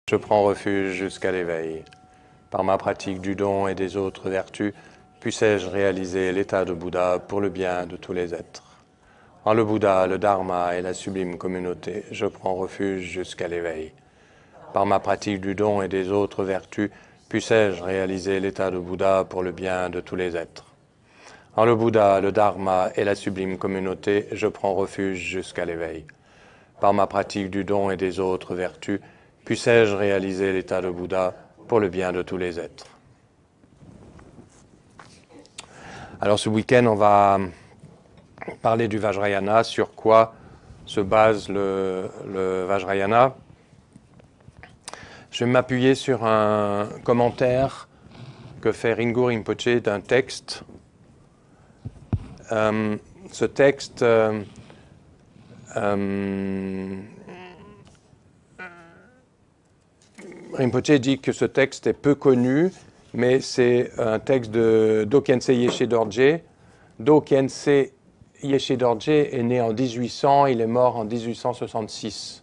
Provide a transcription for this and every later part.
Je prends refuge jusqu'à l'éveil. Par ma pratique du don et des autres vertus, puissais-je réaliser l'état de Bouddha pour le bien de tous les êtres. En le Bouddha, le Dharma et la sublime communauté, je prends refuge jusqu'à l'éveil. Par ma pratique du don et des autres vertus, puissais-je réaliser l'état de Bouddha pour le bien de tous les êtres. En le Bouddha, le Dharma et la sublime communauté, je prends refuge jusqu'à l'éveil. Par ma pratique du don et des autres vertus, puissais-je réaliser l'état de Bouddha pour le bien de tous les êtres. Alors ce week-end, on va parler du Vajrayana, sur quoi se base le Vajrayana. Je vais m'appuyer sur un commentaire que fait Ringo Rinpoche d'un texte. Ce texte Rinpoche dit que ce texte est peu connu, mais c'est un texte de Do Khyentse Yeshe Dorje. Do Khyentse Yeshe Dorje est né en 1800, il est mort en 1866.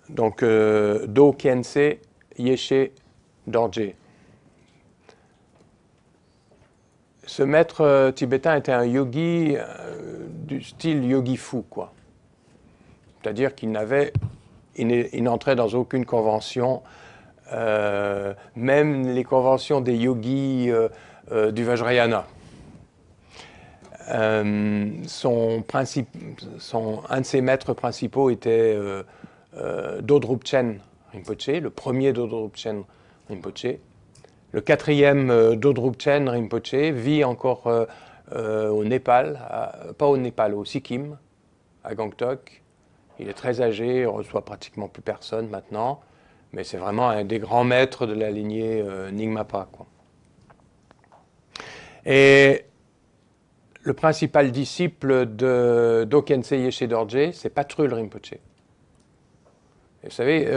Donc Do Khyentse Yeshe Dorje. Ce maître tibétain était un yogi du style yogi fou, quoi. C'est-à-dire qu'il n'entrait dans aucune convention, même les conventions des yogis du Vajrayana. Un de ses maîtres principaux était Dodrupchen Rinpoche, le premier Dodrupchen Rinpoche. Le quatrième Dodrupchen Rinpoche vit encore au Népal, pas au Népal, au Sikkim, à Gangtok. Il est très âgé, il ne reçoit pratiquement plus personne maintenant, mais c'est vraiment un des grands maîtres de la lignée Nyingmapa, quoi. Et le principal disciple de Do Khyentse Yeshe Dorje, c'est Patrul Rinpoche. Et vous savez,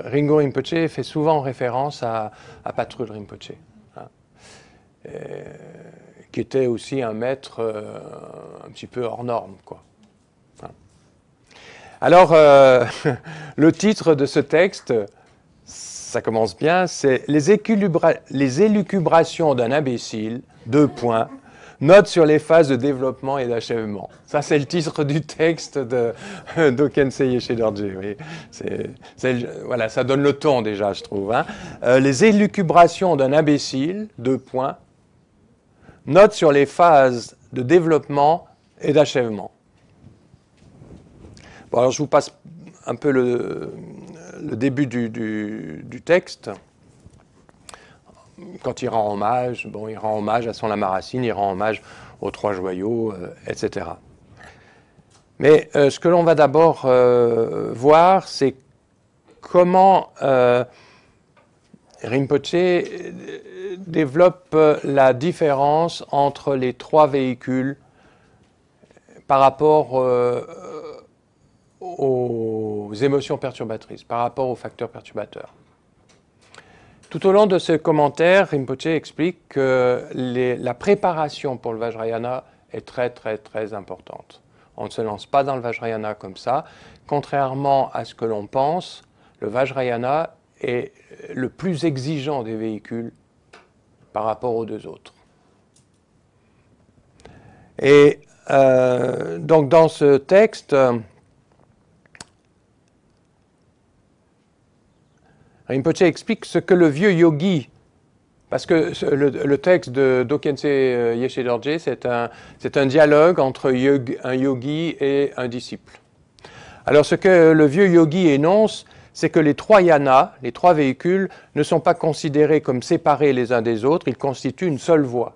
Ringo Rinpoche fait souvent référence à Patrul Rinpoche, hein, qui était aussi un maître un petit peu hors norme, quoi. Alors, le titre de ce texte, ça commence bien, c'est « Les élucubrations d'un imbécile, : note sur les phases de développement et d'achèvement ». Ça, c'est le titre du texte de Do Khyentse Yeshe Dorje. Oui. Voilà, ça donne le ton déjà, je trouve. Hein. Les élucubrations d'un imbécile, : note sur les phases de développement et d'achèvement. Bon, alors je vous passe un peu le début du texte. Quand il rend hommage, bon, il rend hommage à son lama racine, il rend hommage aux trois joyaux, etc. Mais ce que l'on va d'abord voir, c'est comment Rinpoche développe la différence entre les trois véhicules par rapport aux émotions perturbatrices, par rapport aux facteurs perturbateurs. Tout au long de ce commentaire, Rinpoche explique que la préparation pour le Vajrayana est très, très, très importante. On ne se lance pas dans le Vajrayana comme ça. Contrairement à ce que l'on pense, le Vajrayana est le plus exigeant des véhicules par rapport aux deux autres. Et donc dans ce texte, Rinpoche explique ce que le vieux yogi, parce que le texte de Do Khyentse Yeshe Dorje, c'est un dialogue entre un yogi et un disciple. Alors ce que le vieux yogi énonce, c'est que les trois yanas, les trois véhicules, ne sont pas considérés comme séparés les uns des autres, ils constituent une seule voie,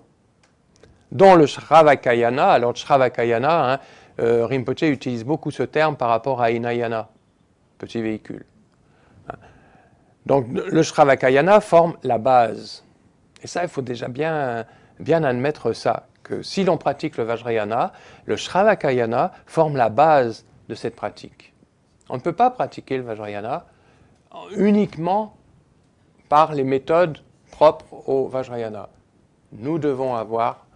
dont le Shravakayana. Alors le Shravakayana, hein, Rinpoche utilise beaucoup ce terme par rapport à Hinayana, petit véhicule. Donc le Shravakayana forme la base. Et ça, il faut déjà bien admettre ça, que si l'on pratique le Vajrayana, le Shravakayana forme la base de cette pratique. On ne peut pas pratiquer le Vajrayana uniquement par les méthodes propres au Vajrayana. Nous devons avoir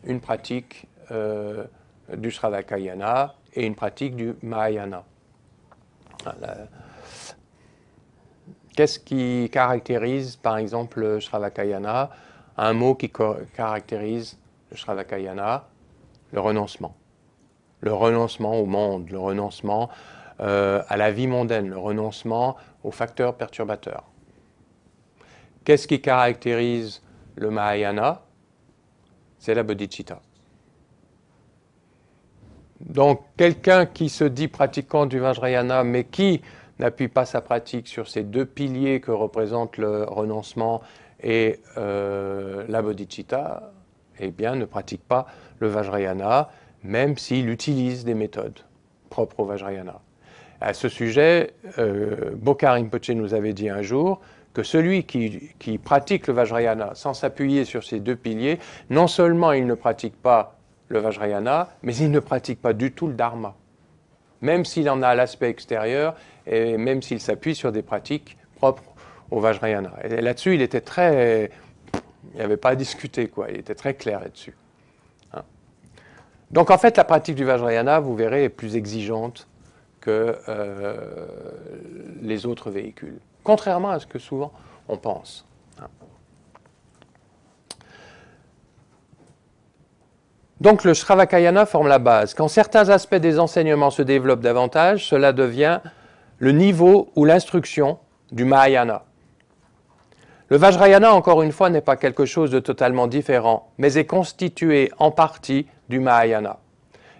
une pratique du Shravakayana et une pratique du Mahayana. Qu'est-ce qui caractérise, par exemple, le Shravakayana? Un mot qui caractérise le Shravakayana, le renoncement. Le renoncement au monde, le renoncement à la vie mondaine, le renoncement aux facteurs perturbateurs. Qu'est-ce qui caractérise le Mahayana? C'est la bodhicitta. Donc, quelqu'un qui se dit pratiquant du Vajrayana, mais qui n'appuie pas sa pratique sur ces deux piliers que représentent le renoncement et la bodhicitta, eh bien, ne pratique pas le Vajrayana, même s'il utilise des méthodes propres au Vajrayana. À ce sujet, Bokar Rinpoche nous avait dit un jour que celui qui pratique le Vajrayana sans s'appuyer sur ces deux piliers, non seulement il ne pratique pas le Vajrayana, mais il ne pratique pas du tout le Dharma. Même s'il en a l'aspect extérieur et même s'il s'appuie sur des pratiques propres au Vajrayana. Et là-dessus, il était très... Il n'y avait pas à discuter, quoi. Il était très clair là-dessus. Hein. Donc, en fait, la pratique du Vajrayana, vous verrez, est plus exigeante que les autres véhicules. Contrairement à ce que souvent on pense. Donc le Shravakayana forme la base. Quand certains aspects des enseignements se développent davantage, cela devient le niveau ou l'instruction du Mahayana. Le Vajrayana, encore une fois, n'est pas quelque chose de totalement différent, mais est constitué en partie du Mahayana.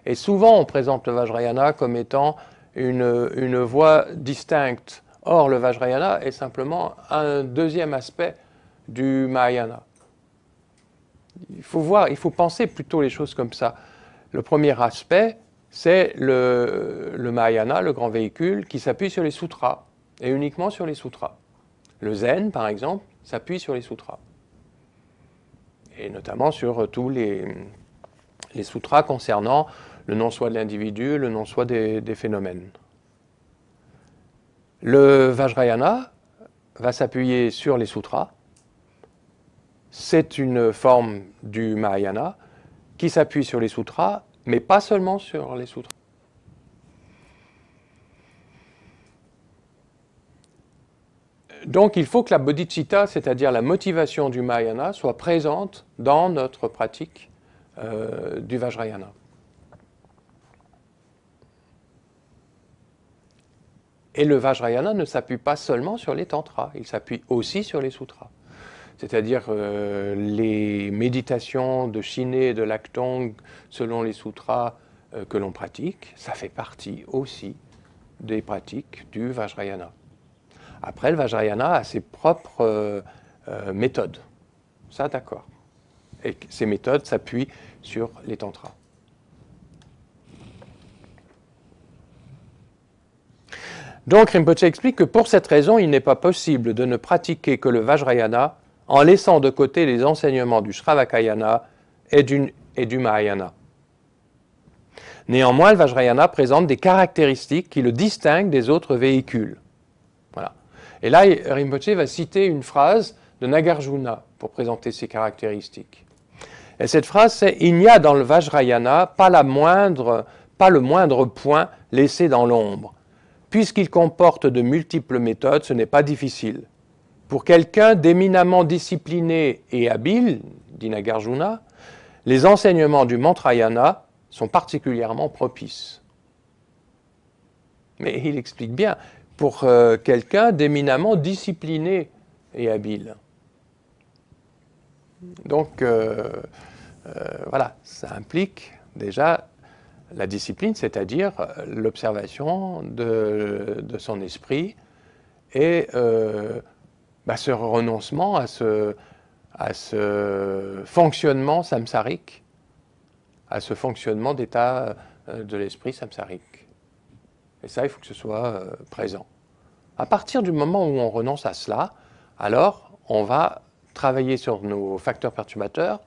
Et souvent, on présente le Vajrayana comme étant une voie distincte. Or, le Vajrayana est simplement un deuxième aspect du Mahayana. Il faut penser plutôt les choses comme ça. Le premier aspect, c'est le Mahayana, le grand véhicule, qui s'appuie sur les sutras, et uniquement sur les sutras. Le Zen, par exemple, s'appuie sur les sutras, et notamment sur tous les sutras concernant le non-soi de l'individu, le non-soi des phénomènes. Le Vajrayana va s'appuyer sur les sutras. C'est une forme du Mahayana qui s'appuie sur les sutras, mais pas seulement sur les sutras. Donc il faut que la bodhicitta, c'est-à-dire la motivation du Mahayana, soit présente dans notre pratique du Vajrayana. Et le Vajrayana ne s'appuie pas seulement sur les tantras, il s'appuie aussi sur les sutras. C'est-à-dire les méditations de Shiné et de Laktong selon les sutras que l'on pratique, ça fait partie aussi des pratiques du Vajrayana. Après, le Vajrayana a ses propres méthodes. Ça, d'accord. Et ces méthodes s'appuient sur les tantras. Donc, Rinpoche explique que pour cette raison, il n'est pas possible de ne pratiquer que le Vajrayana en laissant de côté les enseignements du Shravakayana et du Mahayana. Néanmoins, le Vajrayana présente des caractéristiques qui le distinguent des autres véhicules. Voilà. Et là, Rinpoche va citer une phrase de Nagarjuna pour présenter ces caractéristiques. Et cette phrase, c'est « Il n'y a dans le Vajrayana pas le moindre point laissé dans l'ombre. Puisqu'il comporte de multiples méthodes, ce n'est pas difficile. Pour quelqu'un d'éminemment discipliné et habile, dit Nagarjuna, les enseignements du Mantrayana sont particulièrement propices. » Mais il explique bien, pour quelqu'un d'éminemment discipliné et habile. Donc, voilà, ça implique déjà la discipline, c'est-à-dire l'observation de son esprit et ce renoncement à ce fonctionnement samsarique, à ce fonctionnement d'état de l'esprit samsarique. Et ça, il faut que ce soit présent. À partir du moment où on renonce à cela, alors on va travailler sur nos facteurs perturbateurs,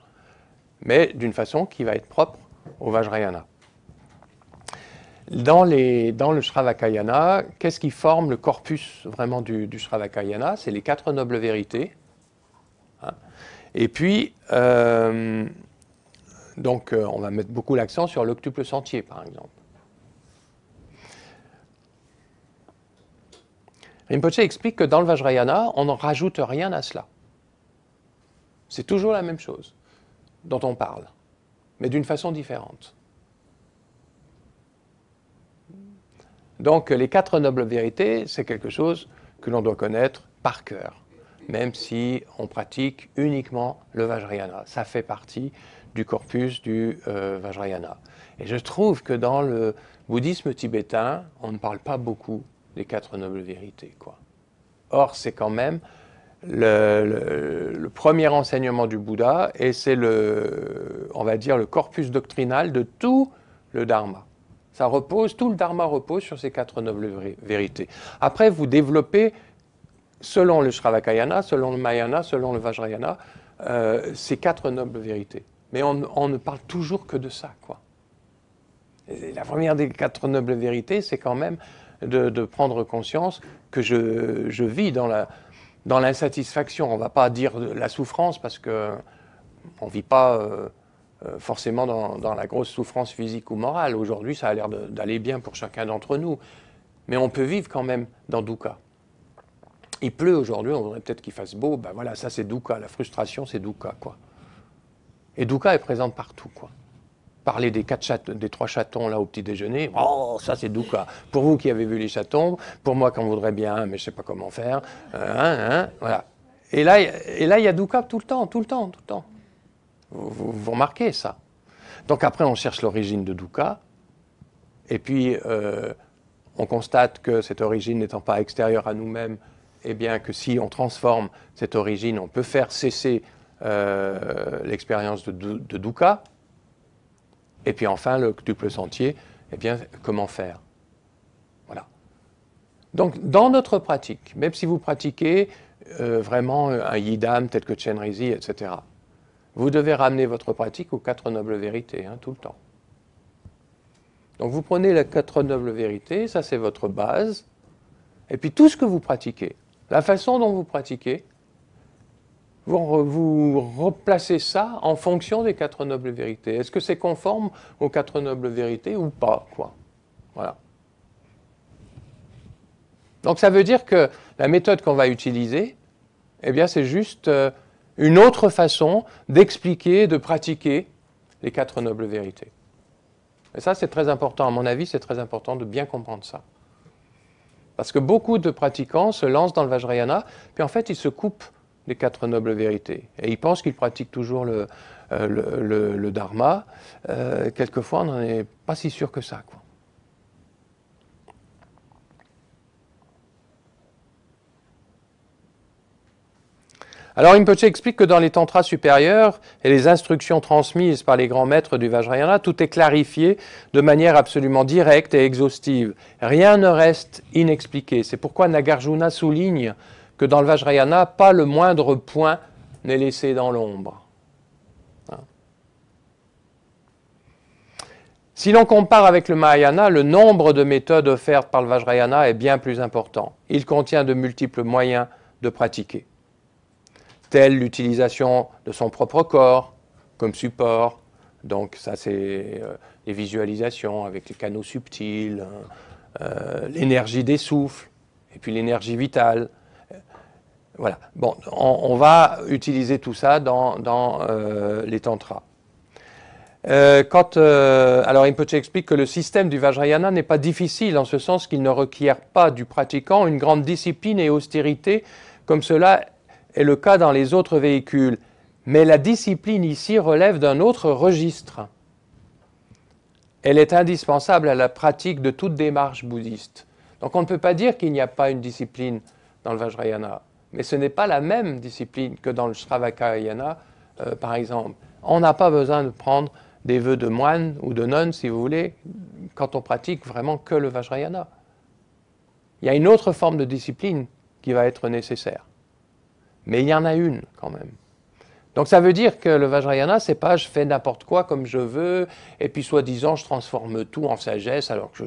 mais d'une façon qui va être propre au Vajrayana. Dans le Shravakayana, qu'est-ce qui forme le corpus vraiment du Shravakayana? C'est les 4 nobles vérités. Hein. Et puis, on va mettre beaucoup l'accent sur l'octuple sentier, par exemple. Rinpoche explique que dans le Vajrayana, on n'en rajoute rien à cela. C'est toujours la même chose dont on parle, mais d'une façon différente. Donc les 4 nobles vérités, c'est quelque chose que l'on doit connaître par cœur, même si on pratique uniquement le Vajrayana. Ça fait partie du corpus du Vajrayana. Et je trouve que dans le bouddhisme tibétain, on ne parle pas beaucoup des 4 nobles vérités, quoi. Or, c'est quand même le premier enseignement du Bouddha, et c'est on va dire, le corpus doctrinal de tout le Dharma. Ça repose, tout le Dharma repose sur ces 4 nobles vérités. Après, vous développez, selon le Shravakayana, selon le Mahayana, selon le Vajrayana, ces 4 nobles vérités. Mais on ne parle toujours que de ça, quoi. Et la première des 4 nobles vérités, c'est quand même de prendre conscience que je vis dans l'insatisfaction. On ne va pas dire la souffrance, parce qu'on ne vit pas forcément dans la grosse souffrance physique ou morale. Aujourd'hui, ça a l'air d'aller bien pour chacun d'entre nous. Mais on peut vivre quand même dans dukkha. Il pleut aujourd'hui, on voudrait peut-être qu'il fasse beau. Ben voilà, ça c'est dukkha. La frustration, c'est dukkha, quoi. Et dukkha est présente partout, quoi. Parler des 3 chatons là au petit déjeuner, oh, ça c'est dukkha. Pour vous qui avez vu les chatons, pour moi qu'on voudrait bien, mais je ne sais pas comment faire. Voilà. Et là, il y a dukkha tout le temps, tout le temps, tout le temps. Vous remarquez ça. Donc après, on cherche l'origine de dukkha, et puis on constate que cette origine n'étant pas extérieure à nous-mêmes, eh bien que si on transforme cette origine, on peut faire cesser l'expérience de dukkha. Et puis enfin, le quintuple sentier, eh bien, comment faire? Voilà. Donc, dans notre pratique, même si vous pratiquez vraiment un yidam tel que Chenrezig, etc., vous devez ramener votre pratique aux 4 nobles vérités, hein, tout le temps. Donc, vous prenez les 4 nobles vérités, ça c'est votre base, et puis tout ce que vous pratiquez, la façon dont vous pratiquez, vous replacez ça en fonction des 4 nobles vérités. Est-ce que c'est conforme aux 4 nobles vérités ou pas, quoi? Voilà. Donc ça veut dire que la méthode qu'on va utiliser, eh bien c'est juste une autre façon d'expliquer, de pratiquer les 4 nobles vérités. Et ça c'est très important, à mon avis, c'est très important de bien comprendre ça. Parce que beaucoup de pratiquants se lancent dans le Vajrayana, puis en fait ils se coupent les 4 nobles vérités. Et ils pensent qu'ils pratiquent toujours le Dharma. Quelquefois, on n'en est pas si sûr que ça, quoi. Alors, Rinpoche explique que dans les tantras supérieurs et les instructions transmises par les grands maîtres du Vajrayana, tout est clarifié de manière absolument directe et exhaustive. Rien ne reste inexpliqué. C'est pourquoi Nagarjuna souligne que dans le Vajrayana, pas le moindre point n'est laissé dans l'ombre. Si l'on compare avec le Mahayana, le nombre de méthodes offertes par le Vajrayana est bien plus important. Il contient de multiples moyens de pratiquer, telle l'utilisation de son propre corps comme support. Donc ça c'est les visualisations avec les canaux subtils, l'énergie des souffles, et puis l'énergie vitale. Voilà. Bon, on va utiliser tout ça dans les tantras. Alors Rinpoche explique que le système du Vajrayana n'est pas difficile en ce sens qu'il ne requiert pas du pratiquant une grande discipline et austérité comme cela est le cas dans les autres véhicules. Mais la discipline ici relève d'un autre registre. Elle est indispensable à la pratique de toute démarche bouddhiste. Donc on ne peut pas dire qu'il n'y a pas une discipline dans le Vajrayana. Mais ce n'est pas la même discipline que dans le Shravakayana, par exemple. On n'a pas besoin de prendre des vœux de moine ou de nonne, si vous voulez, quand on pratique vraiment que le Vajrayana. Il y a une autre forme de discipline qui va être nécessaire. Mais il y en a une, quand même. Donc ça veut dire que le Vajrayana, c'est pas je fais n'importe quoi comme je veux, et puis soi-disant je transforme tout en sagesse, alors que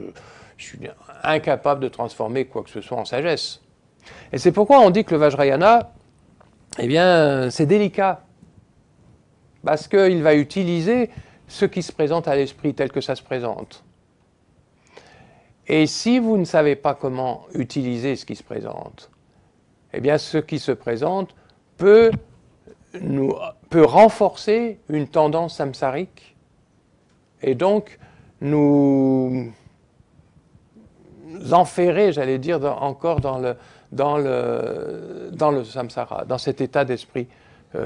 je suis incapable de transformer quoi que ce soit en sagesse. Et c'est pourquoi on dit que le Vajrayana, eh bien, c'est délicat. Parce qu'il va utiliser ce qui se présente à l'esprit tel que ça se présente. Et si vous ne savez pas comment utiliser ce qui se présente, eh bien ce qui se présente peut renforcer une tendance samsarique et donc nous enferrer, j'allais dire, encore dans le samsara, dans cet état d'esprit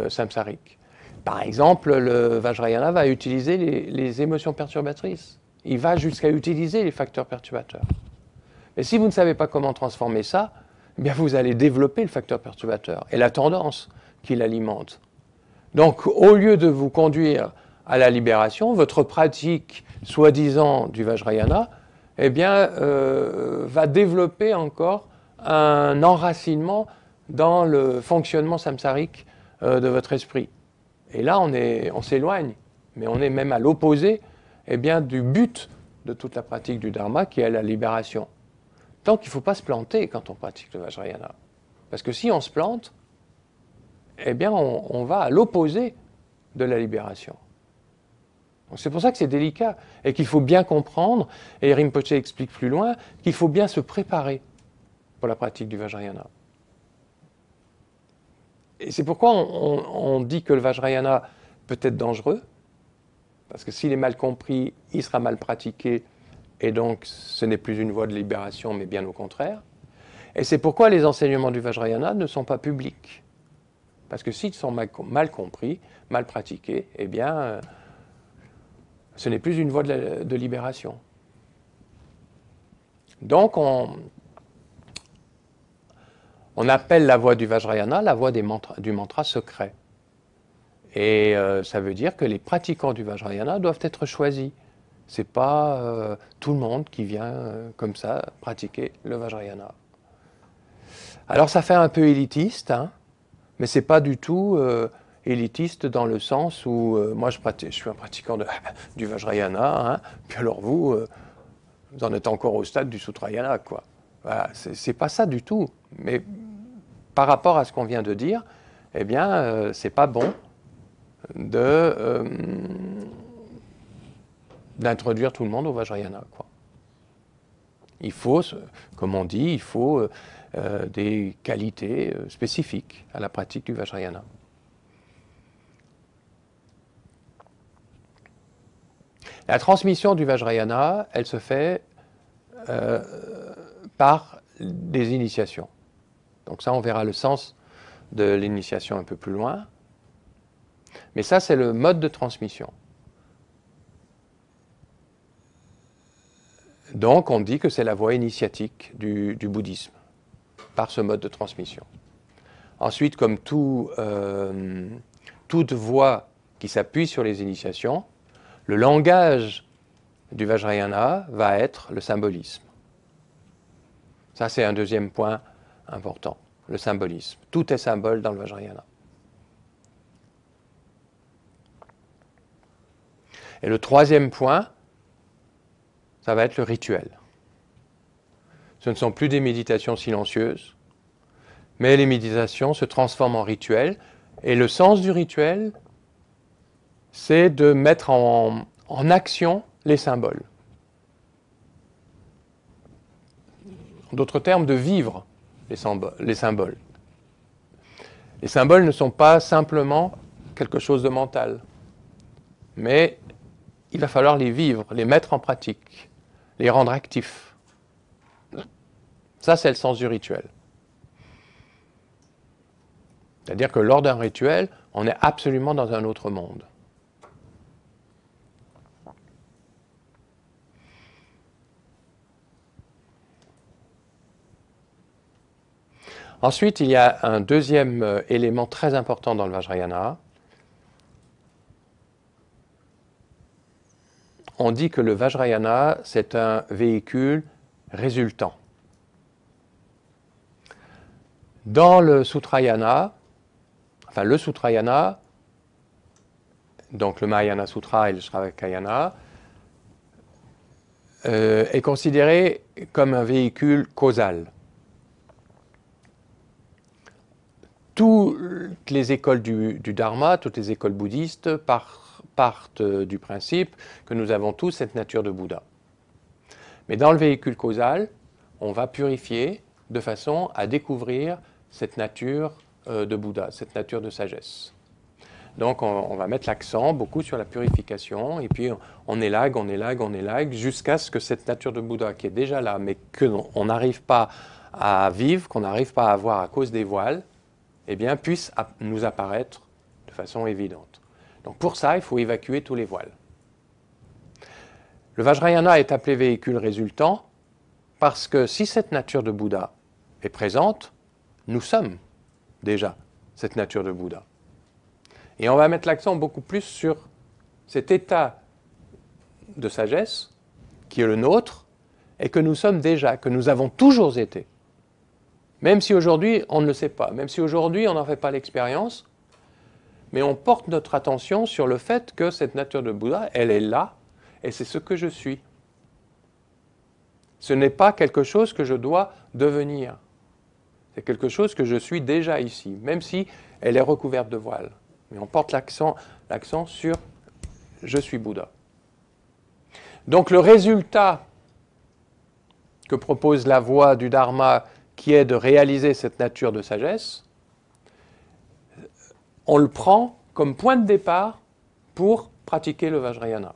samsarique. Par exemple, le Vajrayana va utiliser les émotions perturbatrices. Il va jusqu'à utiliser les facteurs perturbateurs. Mais si vous ne savez pas comment transformer ça, eh bien vous allez développer le facteur perturbateur et la tendance qui l'alimente. Donc, au lieu de vous conduire à la libération, votre pratique, soi-disant, du Vajrayana, eh bien, va développer encore un enracinement dans le fonctionnement samsarique de votre esprit. Et là, on s'éloigne, mais on est même à l'opposé eh bien, du but de toute la pratique du Dharma, qui est la libération. Donc, il ne faut pas se planter quand on pratique le Vajrayana. Parce que si on se plante, eh bien, on va à l'opposé de la libération. C'est pour ça que c'est délicat et qu'il faut bien comprendre, et Rinpoche explique plus loin, qu'il faut bien se préparer pour la pratique du Vajrayana. Et c'est pourquoi on dit que le Vajrayana peut être dangereux, parce que s'il est mal compris, il sera mal pratiqué, et donc ce n'est plus une voie de libération, mais bien au contraire. Et c'est pourquoi les enseignements du Vajrayana ne sont pas publics. Parce que s'ils sont mal compris, mal pratiqués, eh bien, ce n'est plus une voie de libération. Donc, on appelle la voie du Vajrayana la voie du mantra secret. Et ça veut dire que les pratiquants du Vajrayana doivent être choisis. Ce n'est pas tout le monde qui vient comme ça pratiquer le Vajrayana. Alors, ça fait un peu élitiste, hein, mais ce n'est pas du tout élitiste dans le sens où moi je suis un pratiquant du Vajrayana, hein, puis alors vous en êtes encore au stade du Sutrayana, quoi. Voilà, c'est pas ça du tout. Mais par rapport à ce qu'on vient de dire, eh bien, c'est pas bon d'introduire tout le monde au Vajrayana, quoi. Il faut, comme on dit, il faut des qualités spécifiques à la pratique du Vajrayana. La transmission du Vajrayana, elle se fait par des initiations. Donc ça, on verra le sens de l'initiation un peu plus loin. Mais ça, c'est le mode de transmission. Donc, on dit que c'est la voie initiatique du bouddhisme, par ce mode de transmission. Ensuite, comme toute voie qui s'appuie sur les initiations, le langage du Vajrayana va être le symbolisme. Ça, c'est un deuxième point important, le symbolisme. Tout est symbole dans le Vajrayana. Et le troisième point, ça va être le rituel. Ce ne sont plus des méditations silencieuses, mais les méditations se transforment en rituel. Et le sens du rituel, c'est de mettre en action les symboles. En d'autres termes, de vivre les symboles. Les symboles ne sont pas simplement quelque chose de mental, mais il va falloir les vivre, les mettre en pratique, les rendre actifs. Ça, c'est le sens du rituel. C'est-à-dire que lors d'un rituel, on est absolument dans un autre monde. Ensuite, il y a un deuxième élément très important dans le Vajrayana. On dit que le Vajrayana, c'est un véhicule résultant. Dans le Sutrayana, donc le Mahayana Sutra et le Shravakayana, est considéré comme un véhicule causal. Toutes les écoles du Dharma, toutes les écoles bouddhistes partent du principe que nous avons tous cette nature de Bouddha. Mais dans le véhicule causal, on va purifier de façon à découvrir cette nature de Bouddha, cette nature de sagesse. Donc on va mettre l'accent beaucoup sur la purification, et puis on élague, jusqu'à ce que cette nature de Bouddha qui est déjà là, mais qu'on n'arrive pas à vivre, qu'on n'arrive pas à voir à cause des voiles, eh bien, puisse nous apparaître de façon évidente. Donc pour ça, il faut évacuer tous les voiles. Le Vajrayana est appelé véhicule résultant parce que si cette nature de Bouddha est présente, nous sommes déjà cette nature de Bouddha. Et on va mettre l'accent beaucoup plus sur cet état de sagesse qui est le nôtre et que nous sommes déjà, que nous avons toujours été. Même si aujourd'hui on ne le sait pas, même si aujourd'hui on n'en fait pas l'expérience, mais on porte notre attention sur le fait que cette nature de Bouddha, elle est là et c'est ce que je suis. Ce n'est pas quelque chose que je dois devenir. C'est quelque chose que je suis déjà ici, même si elle est recouverte de voile. Mais on porte l'accent sur « je suis Bouddha ». Donc le résultat que propose la voie du Dharma, qui est de réaliser cette nature de sagesse, on le prend comme point de départ pour pratiquer le Vajrayana.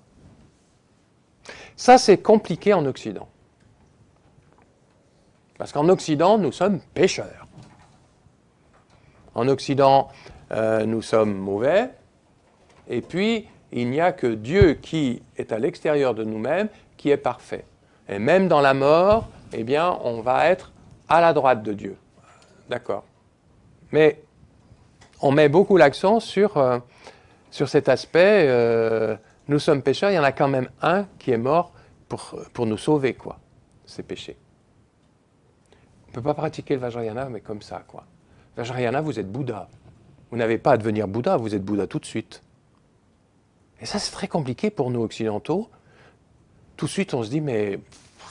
Ça, c'est compliqué en Occident. Parce qu'en Occident, nous sommes pécheurs. En Occident, nous sommes mauvais, et puis il n'y a que Dieu qui est à l'extérieur de nous-mêmes, qui est parfait. Et même dans la mort, eh bien, on va être à la droite de Dieu. D'accord. Mais on met beaucoup l'accent sur cet aspect, nous sommes pécheurs, il y en a quand même un qui est mort pour nous sauver, quoi, ces péchés. On ne peut pas pratiquer le Vajrayana, mais comme ça, quoi. Vajrayana, vous êtes Bouddha. Vous n'avez pas à devenir Bouddha, vous êtes Bouddha tout de suite. Et ça, c'est très compliqué pour nous occidentaux. Tout de suite, on se dit, mais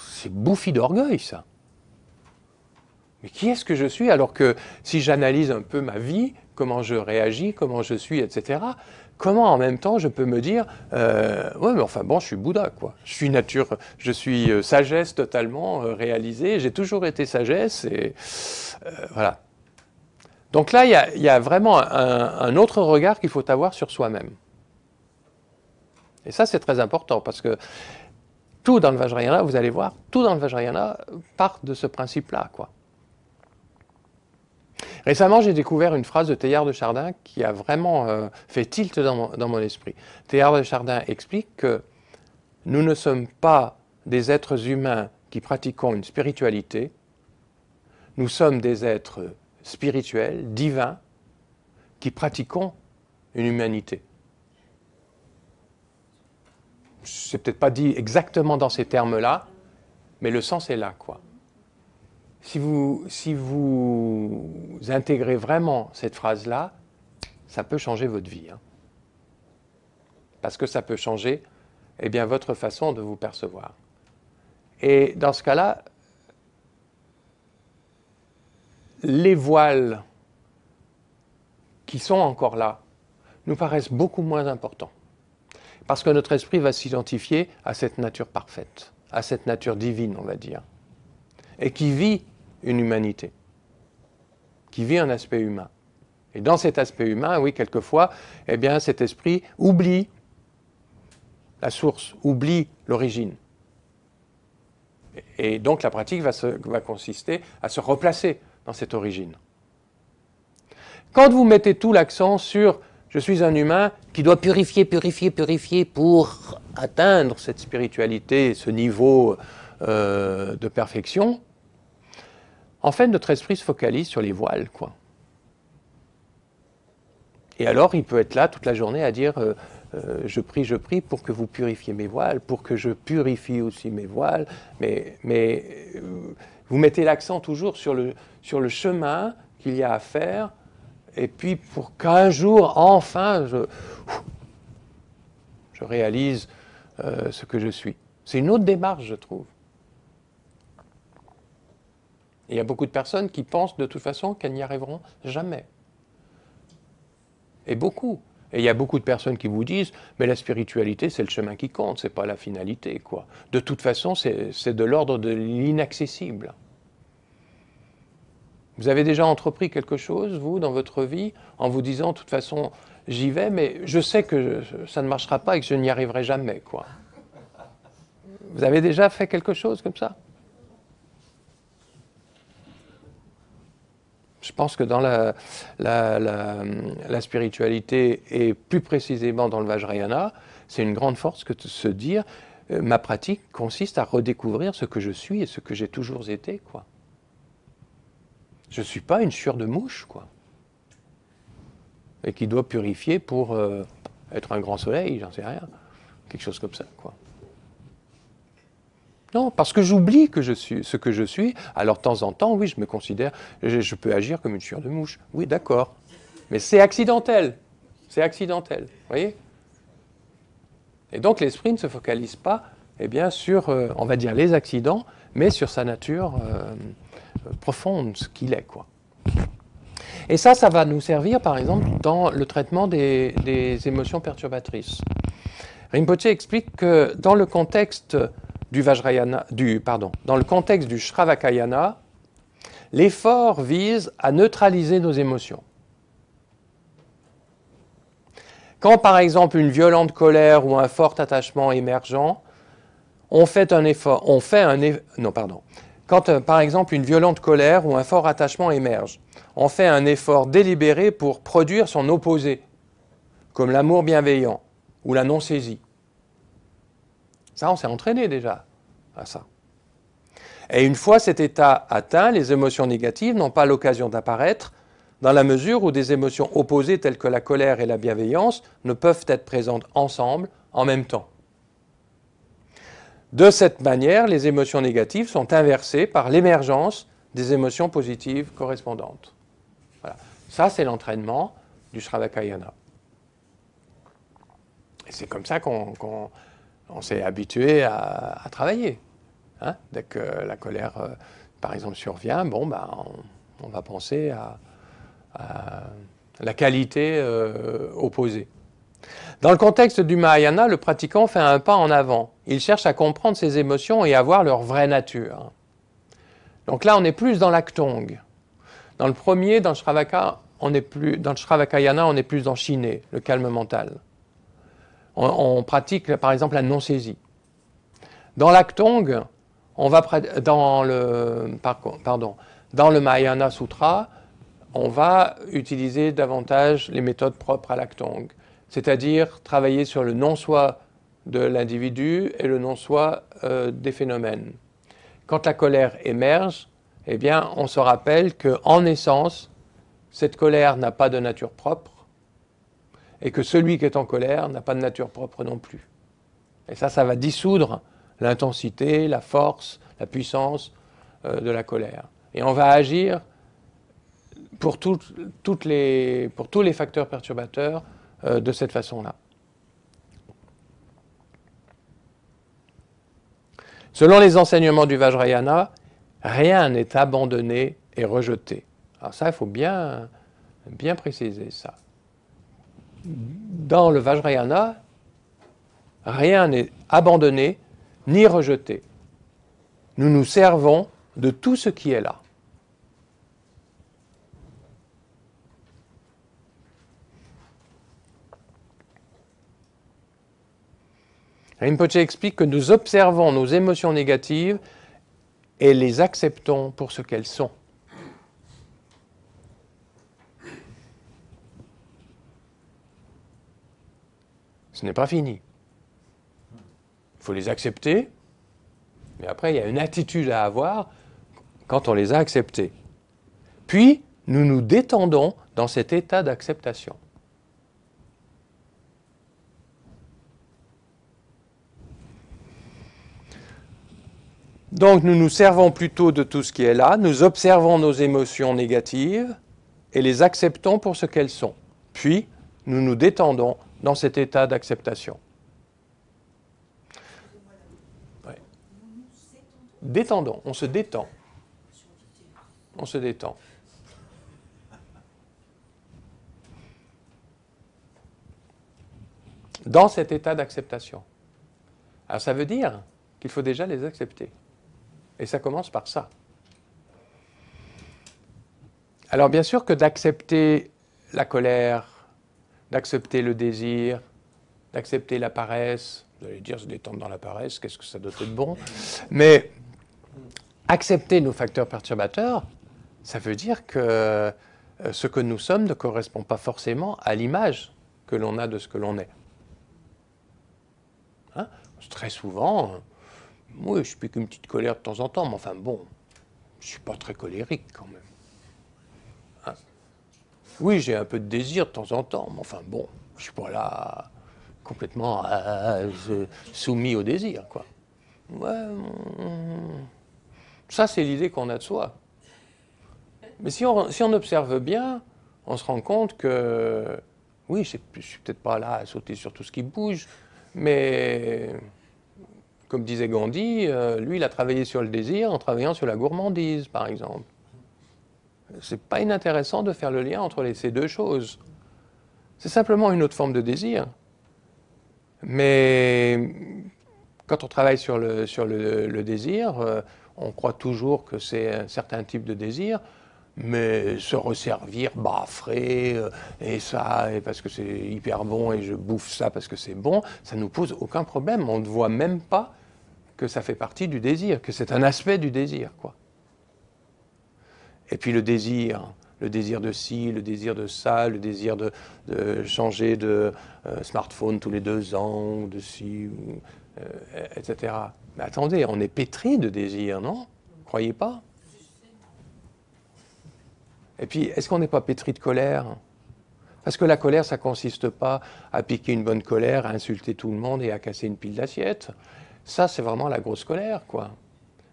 c'est bouffi d'orgueil, ça. Mais qui est-ce que je suis? Alors que si j'analyse un peu ma vie, comment je réagis, comment je suis, etc., comment en même temps je peux me dire, ouais, mais enfin bon, je suis Bouddha, quoi. Je suis nature, je suis sagesse totalement réalisée, j'ai toujours été sagesse, et voilà. Donc là, il y a vraiment un autre regard qu'il faut avoir sur soi-même. Et ça, c'est très important, parce que tout dans le Vajrayana, vous allez voir, tout dans le Vajrayana part de ce principe-là, quoi. Récemment, j'ai découvert une phrase de Teilhard de Chardin qui a vraiment fait tilt dans mon esprit. Teilhard de Chardin explique que nous ne sommes pas des êtres humains qui pratiquons une spiritualité, nous sommes des êtres spirituels, divins, qui pratiquons une humanité. C'est peut-être pas dit exactement dans ces termes-là, mais le sens est là, quoi. Si vous intégrez vraiment cette phrase-là, ça peut changer votre vie. Hein. Parce que ça peut changer, eh bien, votre façon de vous percevoir. Et dans ce cas-là, les voiles qui sont encore là nous paraissent beaucoup moins importants. Parce que notre esprit va s'identifier à cette nature parfaite, à cette nature divine, on va dire, et qui vit une humanité, qui vit un aspect humain. Et dans cet aspect humain, oui, quelquefois, eh bien, cet esprit oublie la source, oublie l'origine. Et donc la pratique va consister à se replacer dans cette origine. Quand vous mettez tout l'accent sur « je suis un humain qui doit purifier pour atteindre cette spiritualité, ce niveau de perfection », en fait, notre esprit se focalise sur les voiles, quoi. Et alors, il peut être là toute la journée à dire je prie pour que vous purifiez mes voiles, pour que je purifie aussi mes voiles. Mais vous mettez l'accent toujours sur le chemin qu'il y a à faire, et puis pour qu'un jour, enfin, je réalise ce que je suis. C'est une autre démarche, je trouve. Il y a beaucoup de personnes qui pensent de toute façon qu'elles n'y arriveront jamais. Et beaucoup. Et il y a beaucoup de personnes qui vous disent « mais la spiritualité, c'est le chemin qui compte, c'est pas la finalité, quoi. » De toute façon, c'est de l'ordre de l'inaccessible. Vous avez déjà entrepris quelque chose, vous, dans votre vie, en vous disant « de toute façon, j'y vais, mais je sais que ça ne marchera pas et que je n'y arriverai jamais, quoi. » Vous avez déjà fait quelque chose comme ça? Je pense que dans la spiritualité, et plus précisément dans le Vajrayana, c'est une grande force que de se dire ma pratique consiste à redécouvrir ce que je suis et ce que j'ai toujours été, quoi. Je ne suis pas une chiure de mouche, quoi. Et qui doit purifier pour être un grand soleil, j'en sais rien. Quelque chose comme ça, quoi. Non, parce que j'oublie que je suis ce que je suis. Alors, de temps en temps, oui, je me considère, je peux agir comme une chiure de mouche. Oui, d'accord. Mais c'est accidentel. C'est accidentel, vous voyez? Et donc, l'esprit ne se focalise pas, eh bien, sur, on va dire, les accidents, mais sur sa nature profonde, ce qu'il est, quoi. Et ça va nous servir, par exemple, dans le traitement des émotions perturbatrices. Rinpoche explique que dans le contexte du Vajrayana, dans le contexte du Shravakayana, l'effort vise à neutraliser nos émotions. Quand, par exemple, une violente colère ou un fort attachement émergent, Quand, par exemple, une violente colère ou un fort attachement émerge, on fait un effort délibéré pour produire son opposé, comme l'amour bienveillant ou la non-saisie. Ça, on s'est entraîné déjà à ça. Et une fois cet état atteint, les émotions négatives n'ont pas l'occasion d'apparaître, dans la mesure où des émotions opposées telles que la colère et la bienveillance ne peuvent être présentes ensemble en même temps. De cette manière, les émotions négatives sont inversées par l'émergence des émotions positives correspondantes. Voilà. Ça, c'est l'entraînement du Shravakayana. Et c'est comme ça qu'on s'est habitué à travailler. Hein? Dès que la colère, par exemple, survient, bon, on va penser à la qualité opposée. Dans le contexte du Mahayana, le pratiquant fait un pas en avant. Il cherche à comprendre ses émotions et à voir leur vraie nature. Donc là, on est plus dans l'actong. Dans le premier, dans le Shravakayana, on est plus dans Shinê, le calme mental. On pratique, par exemple, la non-saisie. Dans l'actong, dans le Mahayana Sutra, on va utiliser davantage les méthodes propres à l'actong, c'est-à-dire travailler sur le non-soi de l'individu et le non-soi des phénomènes. Quand la colère émerge, eh bien, on se rappelle qu'en essence, cette colère n'a pas de nature propre et que celui qui est en colère n'a pas de nature propre non plus. Et ça va dissoudre l'intensité, la force, la puissance de la colère. Et on va agir pour tous les facteurs perturbateurs de cette façon-là. Selon les enseignements du Vajrayana, rien n'est abandonné et rejeté. Alors ça, il faut bien préciser ça. Dans le Vajrayana, rien n'est abandonné ni rejeté. Nous nous servons de tout ce qui est là. Rinpoche explique que nous observons nos émotions négatives et les acceptons pour ce qu'elles sont. Ce n'est pas fini. Il faut les accepter, mais après, il y a une attitude à avoir quand on les a acceptés. Puis, nous nous détendons dans cet état d'acceptation. Donc, nous nous servons plutôt de tout ce qui est là, nous observons nos émotions négatives et les acceptons pour ce qu'elles sont. Puis, nous nous détendons dans cet état d'acceptation. Ouais. Détendons, on se détend. On se détend. dans cet état d'acceptation. Alors ça veut dire qu'il faut déjà les accepter. Et ça commence par ça. Alors bien sûr que d'accepter la colère, d'accepter le désir, d'accepter la paresse, vous allez dire se détendre dans la paresse, qu'est-ce que ça doit être bon, mais accepter nos facteurs perturbateurs, ça veut dire que ce que nous sommes ne correspond pas forcément à l'image que l'on a de ce que l'on est. Hein? Très souvent, oui, je pique une petite colère de temps en temps, mais enfin bon, je ne suis pas très colérique quand même. Hein? Oui, j'ai un peu de désir de temps en temps, mais enfin bon, je ne suis pas là complètement soumis au désir, quoi. Ouais, ça, c'est l'idée qu'on a de soi. Mais si on observe bien, on se rend compte que, oui, je ne suis peut-être pas là à sauter sur tout ce qui bouge, mais comme disait Gandhi, lui, il a travaillé sur le désir en travaillant sur la gourmandise, par exemple. C'est pas inintéressant de faire le lien entre ces deux choses. C'est simplement une autre forme de désir. Mais quand on travaille sur le désir, on croit toujours que c'est un certain type de désir, mais se resservir, frais, et ça, et parce que c'est hyper bon, et je bouffe ça parce que c'est bon, ça ne nous pose aucun problème. On ne voit même pas que ça fait partie du désir, que c'est un aspect du désir, quoi. Et puis le désir de ci, le désir de ça, le désir de changer de smartphone tous les 2 ans, ou de ci, etc. Mais attendez, on est pétri de désir, non? Vous croyez pas? Et puis, est-ce qu'on n'est pas pétri de colère? Parce que la colère, ça ne consiste pas à piquer une bonne colère, à insulter tout le monde et à casser une pile d'assiettes. Ça, c'est vraiment la grosse colère, quoi.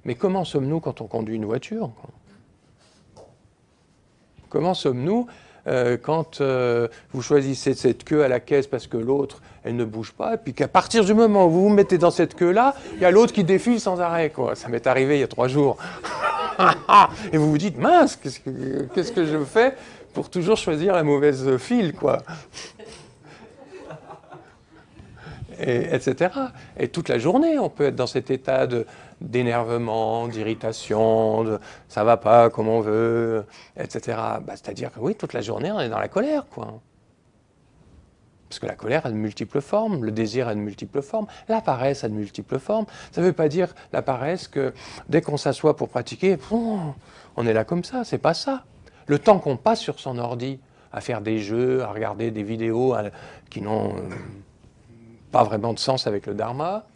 Mais comment sommes-nous quand on conduit une voiture, quoi? Comment sommes-nous quand vous choisissez cette queue à la caisse parce que l'autre, elle ne bouge pas, et puis qu'à partir du moment où vous vous mettez dans cette queue-là, il y a l'autre qui défile sans arrêt, quoi. Ça m'est arrivé il y a 3 jours. Et vous vous dites, mince, qu'est-ce que je fais pour toujours choisir la mauvaise file, quoi. Etc. Et toute la journée, on peut être dans cet état d'énervement, d'irritation, ça va pas comme on veut, etc. C'est-à-dire que oui, toute la journée, on est dans la colère, quoi. Parce que la colère a de multiples formes, le désir a de multiples formes, la paresse a de multiples formes. Ça ne veut pas dire, la paresse, que dès qu'on s'assoit pour pratiquer, on est là comme ça, c'est pas ça. Le temps qu'on passe sur son ordi à faire des jeux, à regarder des vidéos qui n'ont pas vraiment de sens avec le dharma,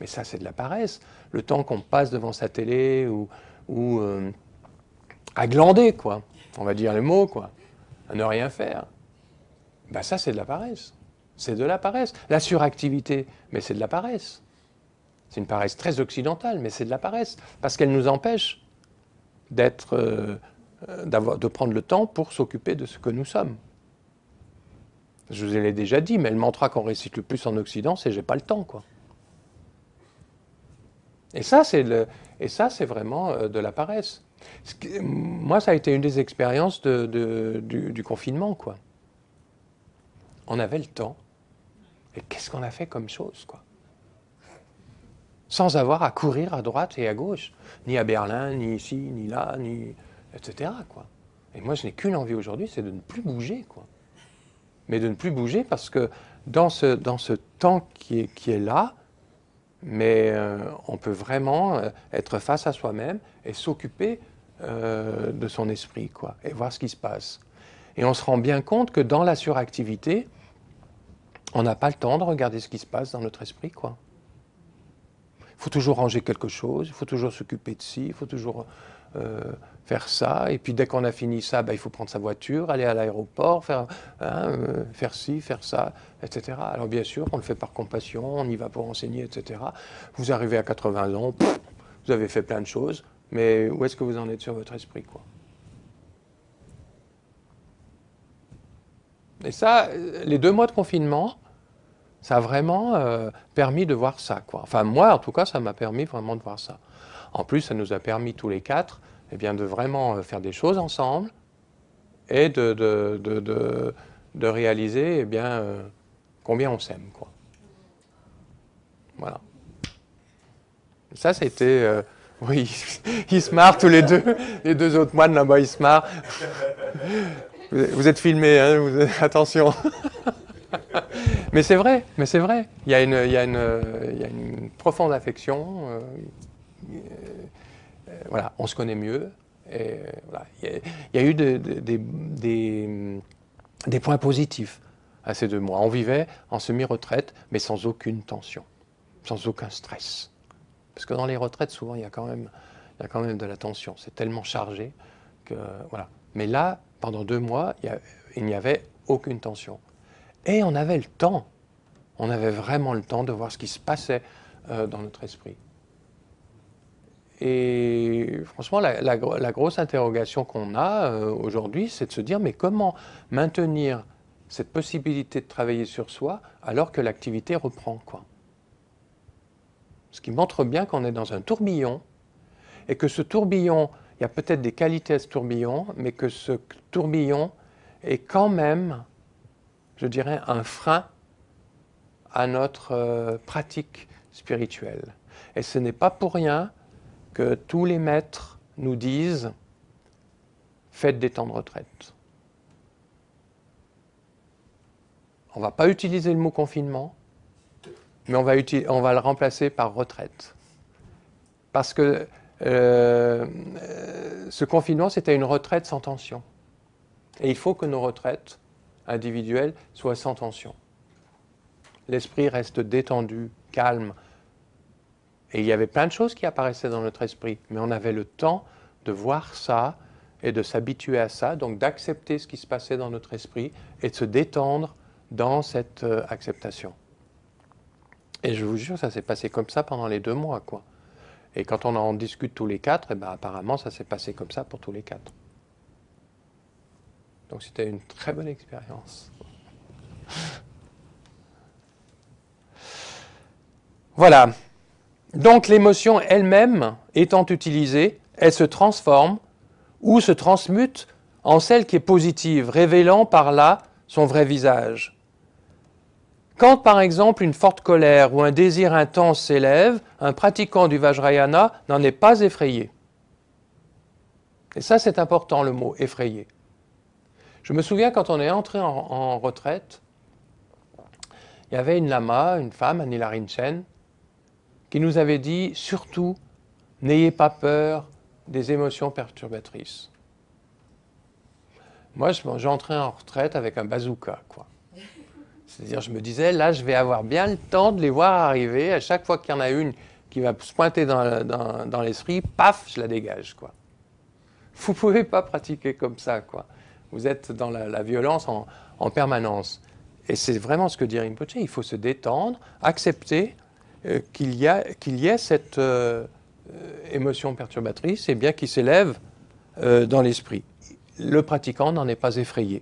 mais ça c'est de la paresse. Le temps qu'on passe devant sa télé ou à glander, quoi, on va dire les mots, quoi, à ne rien faire, ça c'est de la paresse. C'est de la paresse. La suractivité, mais c'est de la paresse. C'est une paresse très occidentale, mais c'est de la paresse, parce qu'elle nous empêche de prendre le temps pour s'occuper de ce que nous sommes. Je vous l'ai déjà dit, mais le mantra qu'on récite le plus en Occident, c'est « j'ai pas le temps », quoi. Et ça, c'est vraiment de la paresse. Moi, ça a été une des expériences du confinement, quoi. On avait le temps, et qu'est-ce qu'on a fait comme chose, quoi. Sans avoir à courir à droite et à gauche, ni à Berlin, ni ici, ni là, ni etc., quoi. Et moi, je n'ai qu'une envie aujourd'hui, c'est de ne plus bouger, quoi. Mais de ne plus bouger parce que dans ce temps qui est là, mais on peut vraiment être face à soi-même et s'occuper de son esprit, quoi, et voir ce qui se passe. Et on se rend bien compte que dans la suractivité, on n'a pas le temps de regarder ce qui se passe dans notre esprit, quoi. Il faut toujours ranger quelque chose, il faut toujours s'occuper de ci, il faut toujours faire ça, et puis dès qu'on a fini ça, il faut prendre sa voiture, aller à l'aéroport, faire ci, faire ça, etc. Alors bien sûr, on le fait par compassion, on y va pour enseigner, etc. Vous arrivez à 80 ans, vous avez fait plein de choses, mais où est-ce que vous en êtes sur votre esprit, quoi? Et ça, les 2 mois de confinement, ça a vraiment permis de voir ça, quoi. Enfin, moi, en tout cas, ça m'a permis vraiment de voir ça. En plus, ça nous a permis tous les 4 de vraiment faire des choses ensemble et de réaliser combien on s'aime, quoi. Voilà. Ça, c'était... oui, ils se marrent tous les deux. Les deux autres moines, là-bas, ils se marrent. Vous êtes filmés, hein, attention. Mais c'est vrai, mais c'est vrai. Il y a une profonde affection. Voilà, on se connaît mieux. Et, voilà. Il y a eu des points positifs à ces 2 mois. On vivait en semi-retraite, mais sans aucune tension, sans aucun stress. Parce que dans les retraites, souvent, il y a quand même de la tension. C'est tellement chargé que... Voilà. Mais là, pendant 2 mois, il n'y avait aucune tension. Et on avait le temps. On avait vraiment le temps de voir ce qui se passait dans notre esprit. Et franchement, la grosse interrogation qu'on a aujourd'hui, c'est de se dire, mais comment maintenir cette possibilité de travailler sur soi alors que l'activité reprend, quoi. Ce qui montre bien qu'on est dans un tourbillon, et que ce tourbillon, il y a peut-être des qualités à ce tourbillon, mais que ce tourbillon est quand même, je dirais, un frein à notre pratique spirituelle. Et ce n'est pas pour rien que tous les maîtres nous disent « faites des temps de retraite ». On ne va pas utiliser le mot confinement, mais on va le remplacer par retraite. Parce que ce confinement, c'était une retraite sans tension. Et il faut que nos retraites individuelles soient sans tension. L'esprit reste détendu, calme. Et il y avait plein de choses qui apparaissaient dans notre esprit, mais on avait le temps de voir ça et de s'habituer à ça, donc d'accepter ce qui se passait dans notre esprit et de se détendre dans cette acceptation. Et je vous jure, ça s'est passé comme ça pendant les 2 mois, quoi. Et quand on en discute tous les 4, eh ben, apparemment, ça s'est passé comme ça pour tous les 4. Donc c'était une très bonne expérience. Voilà. Donc l'émotion elle-même étant utilisée, elle se transforme ou se transmute en celle qui est positive, révélant par là son vrai visage. Quand, par exemple, une forte colère ou un désir intense s'élève, un pratiquant du Vajrayana n'en est pas effrayé. Et ça, c'est important, le mot « effrayé ». Je me souviens, quand on est entré en retraite, il y avait une lama, une femme, Anila Rinchen, qui nous avait dit « surtout, n'ayez pas peur des émotions perturbatrices ». Moi, j'entrais en retraite avec un bazooka, quoi. C'est-à-dire, je me disais, là, je vais avoir bien le temps de les voir arriver. À chaque fois qu'il y en a une qui va se pointer dans l'esprit, paf, je la dégage, quoi. Vous ne pouvez pas pratiquer comme ça, quoi. Vous êtes dans la violence en permanence. Et c'est vraiment ce que dit Rinpoche. Il faut se détendre, accepter qu'il y ait cette émotion perturbatrice, et bien qui s'élève dans l'esprit. Le pratiquant n'en est pas effrayé.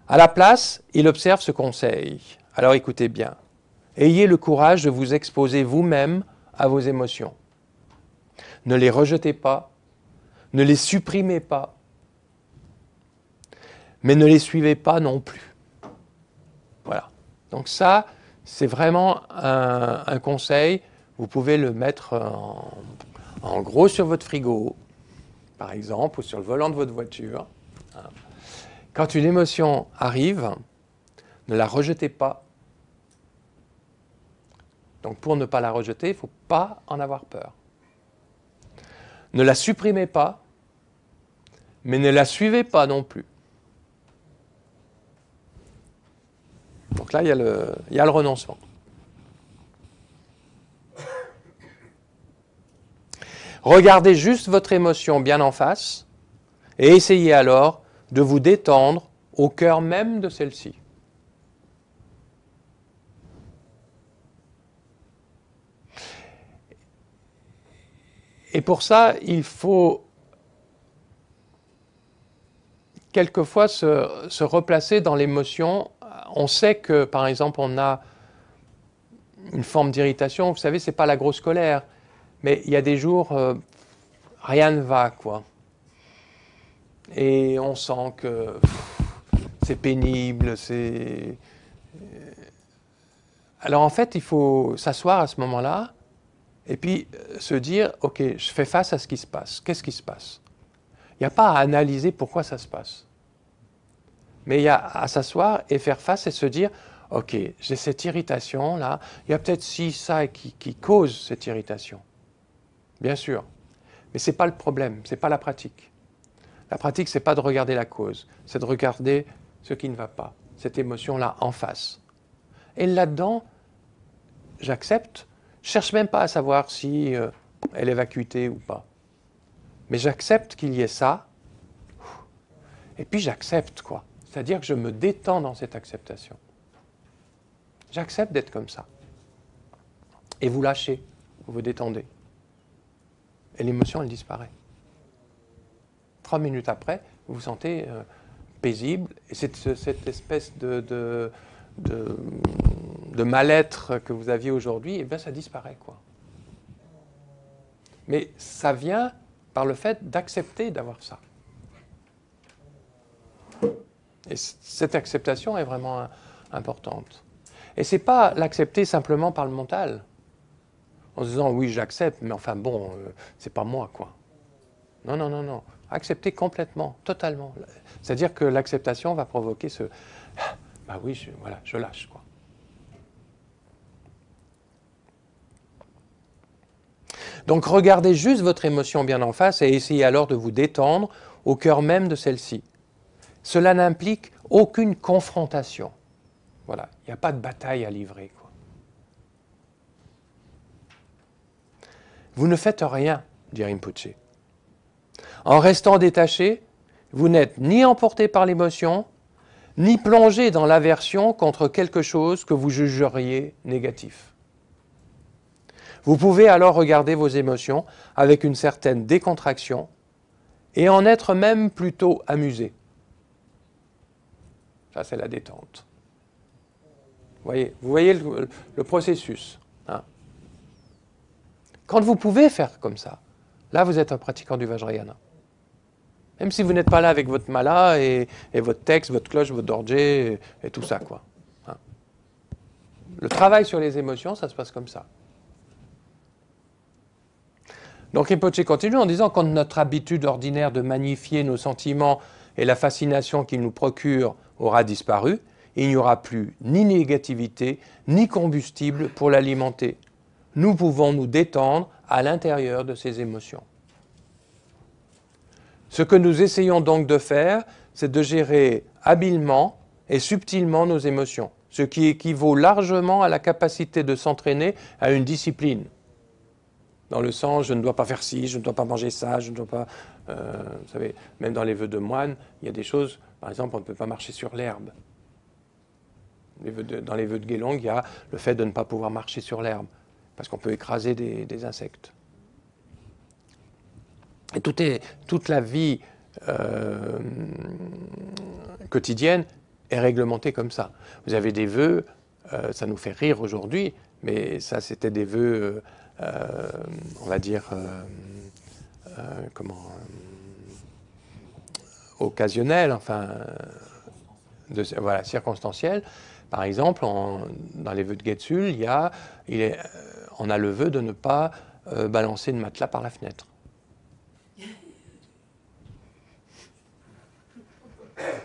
À la place, il observe ce conseil. Alors écoutez bien. Ayez le courage de vous exposer vous-même à vos émotions. Ne les rejetez pas, ne les supprimez pas, mais ne les suivez pas non plus. Voilà. Donc ça, c'est vraiment un conseil. Vous pouvez le mettre en gros sur votre frigo, par exemple, ou sur le volant de votre voiture. Quand une émotion arrive, ne la rejetez pas. Donc pour ne pas la rejeter, il ne faut pas en avoir peur. Ne la supprimez pas, mais ne la suivez pas non plus. Donc là, il y a le renoncement. Regardez juste votre émotion bien en face et essayez alors de vous détendre au cœur même de celle-ci. Et pour ça, il faut quelquefois se replacer dans l'émotion. On sait que, par exemple, on a une forme d'irritation. Vous savez, ce n'est pas la grosse colère, mais il y a des jours, rien ne va, quoi. Et on sent que c'est pénible, Alors en fait, il faut s'asseoir à ce moment-là et puis se dire, ok, je fais face à ce qui se passe. Qu'est-ce qui se passe? Il n'y a pas à analyser pourquoi ça se passe. Mais il y a à s'asseoir et faire face et se dire, ok, j'ai cette irritation là, il y a peut-être ci, ça qui cause cette irritation. Bien sûr. Mais ce n'est pas le problème, ce n'est pas la pratique. La pratique, ce n'est pas de regarder la cause, c'est de regarder ce qui ne va pas, cette émotion-là en face. Et là-dedans, j'accepte, je ne cherche même pas à savoir si elle est vacuité ou pas. Mais j'accepte qu'il y ait ça, et puis j'accepte, quoi. C'est-à-dire que je me détends dans cette acceptation. J'accepte d'être comme ça. Et vous lâchez, vous vous détendez. Et l'émotion, elle disparaît. 3 minutes après, vous vous sentez paisible, et cette espèce de mal-être que vous aviez aujourd'hui, eh bien ça disparaît, quoi. Mais ça vient par le fait d'accepter d'avoir ça. Et cette acceptation est vraiment importante. Et ce n'est pas l'accepter simplement par le mental, en se disant oui j'accepte, mais enfin bon, c'est pas moi, quoi. Non, non, non, non. Accepter complètement, totalement. C'est-à-dire que l'acceptation va provoquer ce bah oui, voilà, je lâche, quoi. Donc regardez juste votre émotion bien en face et essayez alors de vous détendre au cœur même de celle-ci. Cela n'implique aucune confrontation. Voilà, il n'y a pas de bataille à livrer, quoi. Vous ne faites rien, dit Rinpoche. En restant détaché, vous n'êtes ni emporté par l'émotion, ni plongé dans l'aversion contre quelque chose que vous jugeriez négatif. Vous pouvez alors regarder vos émotions avec une certaine décontraction et en être même plutôt amusé. Ça, c'est la détente. Vous voyez le processus, hein. Quand vous pouvez faire comme ça, là, vous êtes un pratiquant du Vajrayana. Même si vous n'êtes pas là avec votre mala et votre texte, votre cloche, votre dorje et tout ça, quoi. Hein. Le travail sur les émotions, ça se passe comme ça. Donc Rinpoche continue en disant, quand notre habitude ordinaire de magnifier nos sentiments et la fascination qu'ils nous procurent aura disparu, il n'y aura plus ni négativité, ni combustible pour l'alimenter. Nous pouvons nous détendre à l'intérieur de ces émotions. Ce que nous essayons donc de faire, c'est de gérer habilement et subtilement nos émotions, ce qui équivaut largement à la capacité de s'entraîner à une discipline. Dans le sens, je ne dois pas faire ci, je ne dois pas manger ça, je ne dois pas... vous savez, même dans les vœux de moine, il y a des choses, par exemple, on ne peut pas marcher sur l'herbe. Dans les vœux de Gelong, il y a le fait de ne pas pouvoir marcher sur l'herbe, parce qu'on peut écraser des insectes. Et toute la vie quotidienne est réglementée comme ça. Vous avez des vœux, ça nous fait rire aujourd'hui, mais ça c'était des vœux, on va dire, occasionnels, enfin, voilà, circonstanciels. Par exemple, dans les vœux de Getsul, on a le vœu de ne pas balancer de matelas par la fenêtre.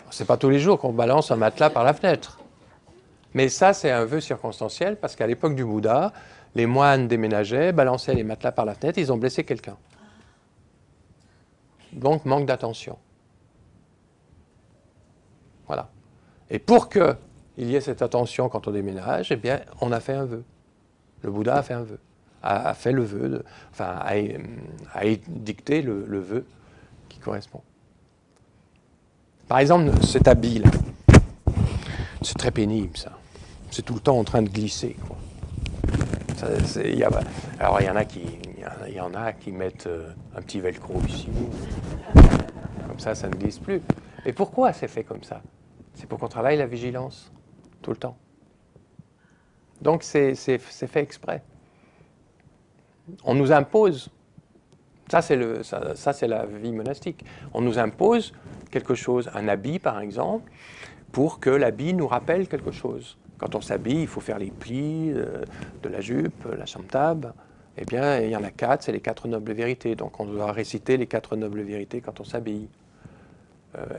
C'est pas tous les jours qu'on balance un matelas par la fenêtre. Mais ça, c'est un vœu circonstanciel parce qu'à l'époque du Bouddha, les moines déménageaient, balançaient les matelas par la fenêtre, ils ont blessé quelqu'un. Donc, manque d'attention. Voilà. Et pour qu'il y ait cette attention quand on déménage, eh bien, on a fait un vœu. Le Bouddha a fait un vœu. A fait le vœu, a dicté le vœu qui correspond. Par exemple, cet habit-là, c'est très pénible, ça. C'est tout le temps en train de glisser, quoi. Alors, il y en a qui mettent un petit velcro ici. Comme ça ne glisse plus. Et pourquoi c'est fait comme ça? C'est pour qu'on travaille la vigilance, tout le temps. Donc, c'est fait exprès. On nous impose. Ça, c'est la vie monastique. On nous impose quelque chose, un habit par exemple, pour que l'habit nous rappelle quelque chose. Quand on s'habille, il faut faire les plis de la jupe, la chamtab. Eh bien, il y en a 4, c'est les 4 nobles vérités. Donc on doit réciter les 4 nobles vérités quand on s'habille,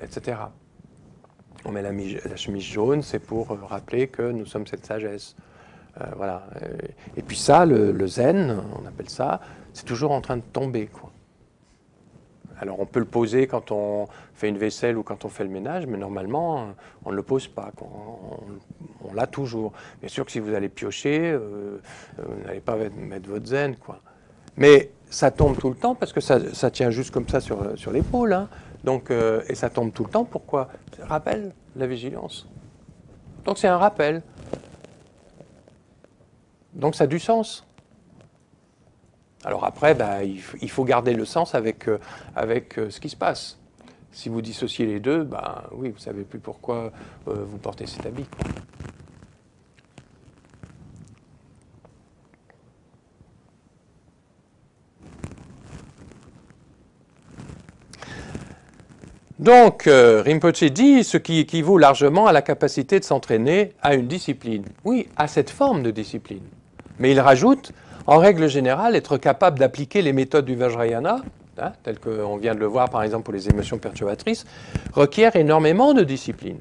etc. On met la chemise jaune, c'est pour rappeler que nous sommes cette sagesse. Voilà. Et puis ça, le zen, on appelle ça, c'est toujours en train de tomber, quoi. Alors on peut le poser quand on fait une vaisselle ou quand on fait le ménage, mais normalement on ne le pose pas, quoi. On l'a toujours. Bien sûr que si vous allez piocher, vous n'allez pas mettre votre zen, quoi. Mais ça tombe tout le temps parce que ça tient juste comme ça sur l'épaule, hein. Donc, et ça tombe tout le temps, pourquoi? Ça rappelle la vigilance. Donc c'est un rappel. Donc ça a du sens. Alors après, ben, il faut garder le sens avec ce qui se passe. Si vous dissociez les deux, ben, oui, vous ne savez plus pourquoi vous portez cet habit, quoi. Donc, Rinpoche dit ce qui équivaut largement à la capacité de s'entraîner à une discipline. Oui, à cette forme de discipline. Mais il rajoute, en règle générale, être capable d'appliquer les méthodes du Vajrayana, hein, telles qu'on vient de le voir par exemple pour les émotions perturbatrices, requiert énormément de discipline.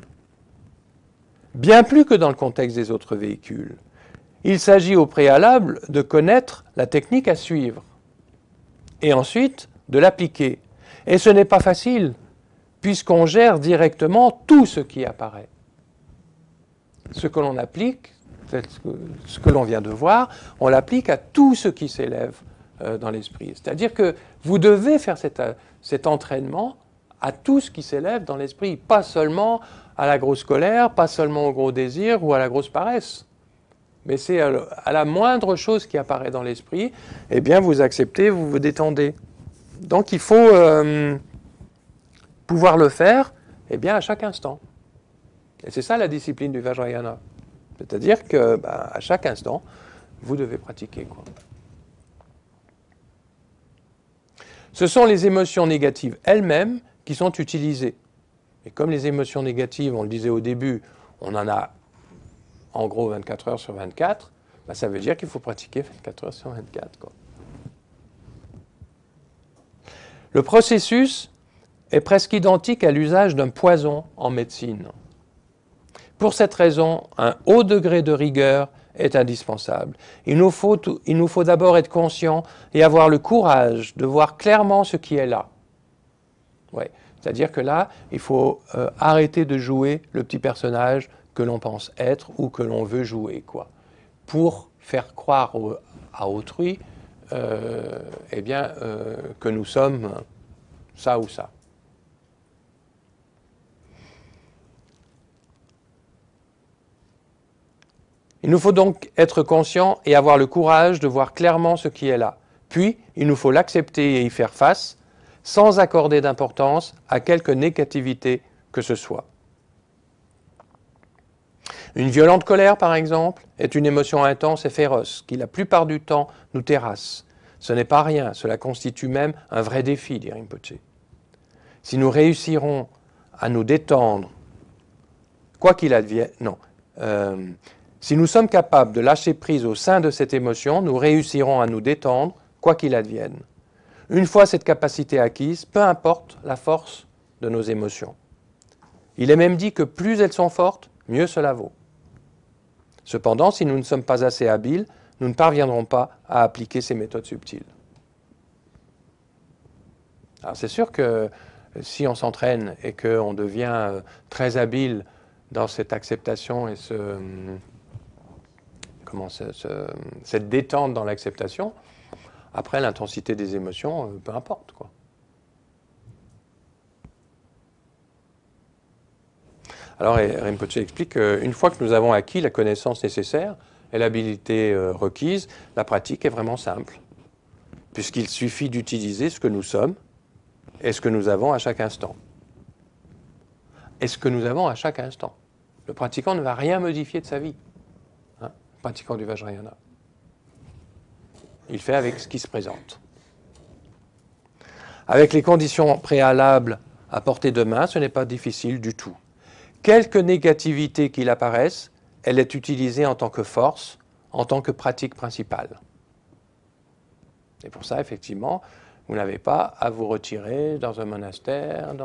Bien plus que dans le contexte des autres véhicules. Il s'agit au préalable de connaître la technique à suivre et ensuite de l'appliquer. Et ce n'est pas facile, puisqu'on gère directement tout ce qui apparaît. Ce que l'on applique, ce que l'on vient de voir, on l'applique à tout ce qui s'élève dans l'esprit. C'est-à-dire que vous devez faire cet entraînement à tout ce qui s'élève dans l'esprit, pas seulement à la grosse colère, pas seulement au gros désir ou à la grosse paresse. Mais c'est à la moindre chose qui apparaît dans l'esprit, eh bien vous acceptez, vous vous détendez. Donc il faut pouvoir le faire, eh bien à chaque instant. Et c'est ça la discipline du Vajrayana. C'est-à-dire que à chaque instant, vous devez pratiquer, quoi. Ce sont les émotions négatives elles-mêmes qui sont utilisées. Et comme les émotions négatives, on le disait au début, on en a en gros 24 heures sur 24, ça veut dire qu'il faut pratiquer 24 heures sur 24, quoi. Le processus est presque identique à l'usage d'un poison en médecine. Pour cette raison, un haut degré de rigueur est indispensable. Il nous faut d'abord être conscient et avoir le courage de voir clairement ce qui est là. Ouais. C'est-à-dire que là, il faut arrêter de jouer le petit personnage que l'on pense être ou que l'on veut jouer, quoi, pour faire croire à autrui eh bien, que nous sommes ça ou ça. Il nous faut donc être conscient et avoir le courage de voir clairement ce qui est là. Puis, il nous faut l'accepter et y faire face, sans accorder d'importance à quelque négativité que ce soit. Une violente colère, par exemple, est une émotion intense et féroce qui, la plupart du temps, nous terrasse. Ce n'est pas rien, cela constitue même un vrai défi, dit Rinpoche. Si nous réussirons à nous détendre, quoi qu'il advienne, si nous sommes capables de lâcher prise au sein de cette émotion, nous réussirons à nous détendre, quoi qu'il advienne. Une fois cette capacité acquise, peu importe la force de nos émotions. Il est même dit que plus elles sont fortes, mieux cela vaut. Cependant, si nous ne sommes pas assez habiles, nous ne parviendrons pas à appliquer ces méthodes subtiles. Alors c'est sûr que si on s'entraîne et qu'on devient très habile dans cette acceptation et cette détente dans l'acceptation, après l'intensité des émotions, peu importe, quoi. Alors Rinpoche explique qu'une fois que nous avons acquis la connaissance nécessaire et l'habilité requise, la pratique est vraiment simple, puisqu'il suffit d'utiliser ce que nous sommes et ce que nous avons à chaque instant. Et ce que nous avons à chaque instant. Le pratiquant ne va rien modifier de sa vie, hein, le pratiquant du Vajrayana. Il fait avec ce qui se présente. Avec les conditions préalables à portée de main, ce n'est pas difficile du tout. Quelque négativité qu'il apparaisse, elle est utilisée en tant que force, en tant que pratique principale. Et pour ça, effectivement, vous n'avez pas à vous retirer dans un monastère,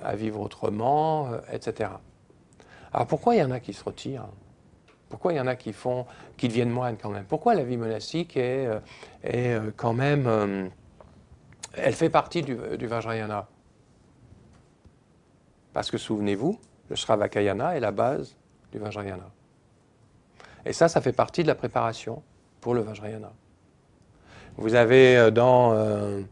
à vivre autrement, etc. Alors pourquoi il y en a qui se retirent? Pourquoi il y en a qui deviennent moines quand même? Pourquoi la vie monastique est quand même... elle fait partie du Vajrayana? Parce que souvenez-vous, le Shravakayana est la base du Vajrayana. Et ça fait partie de la préparation pour le Vajrayana. Vous avez dans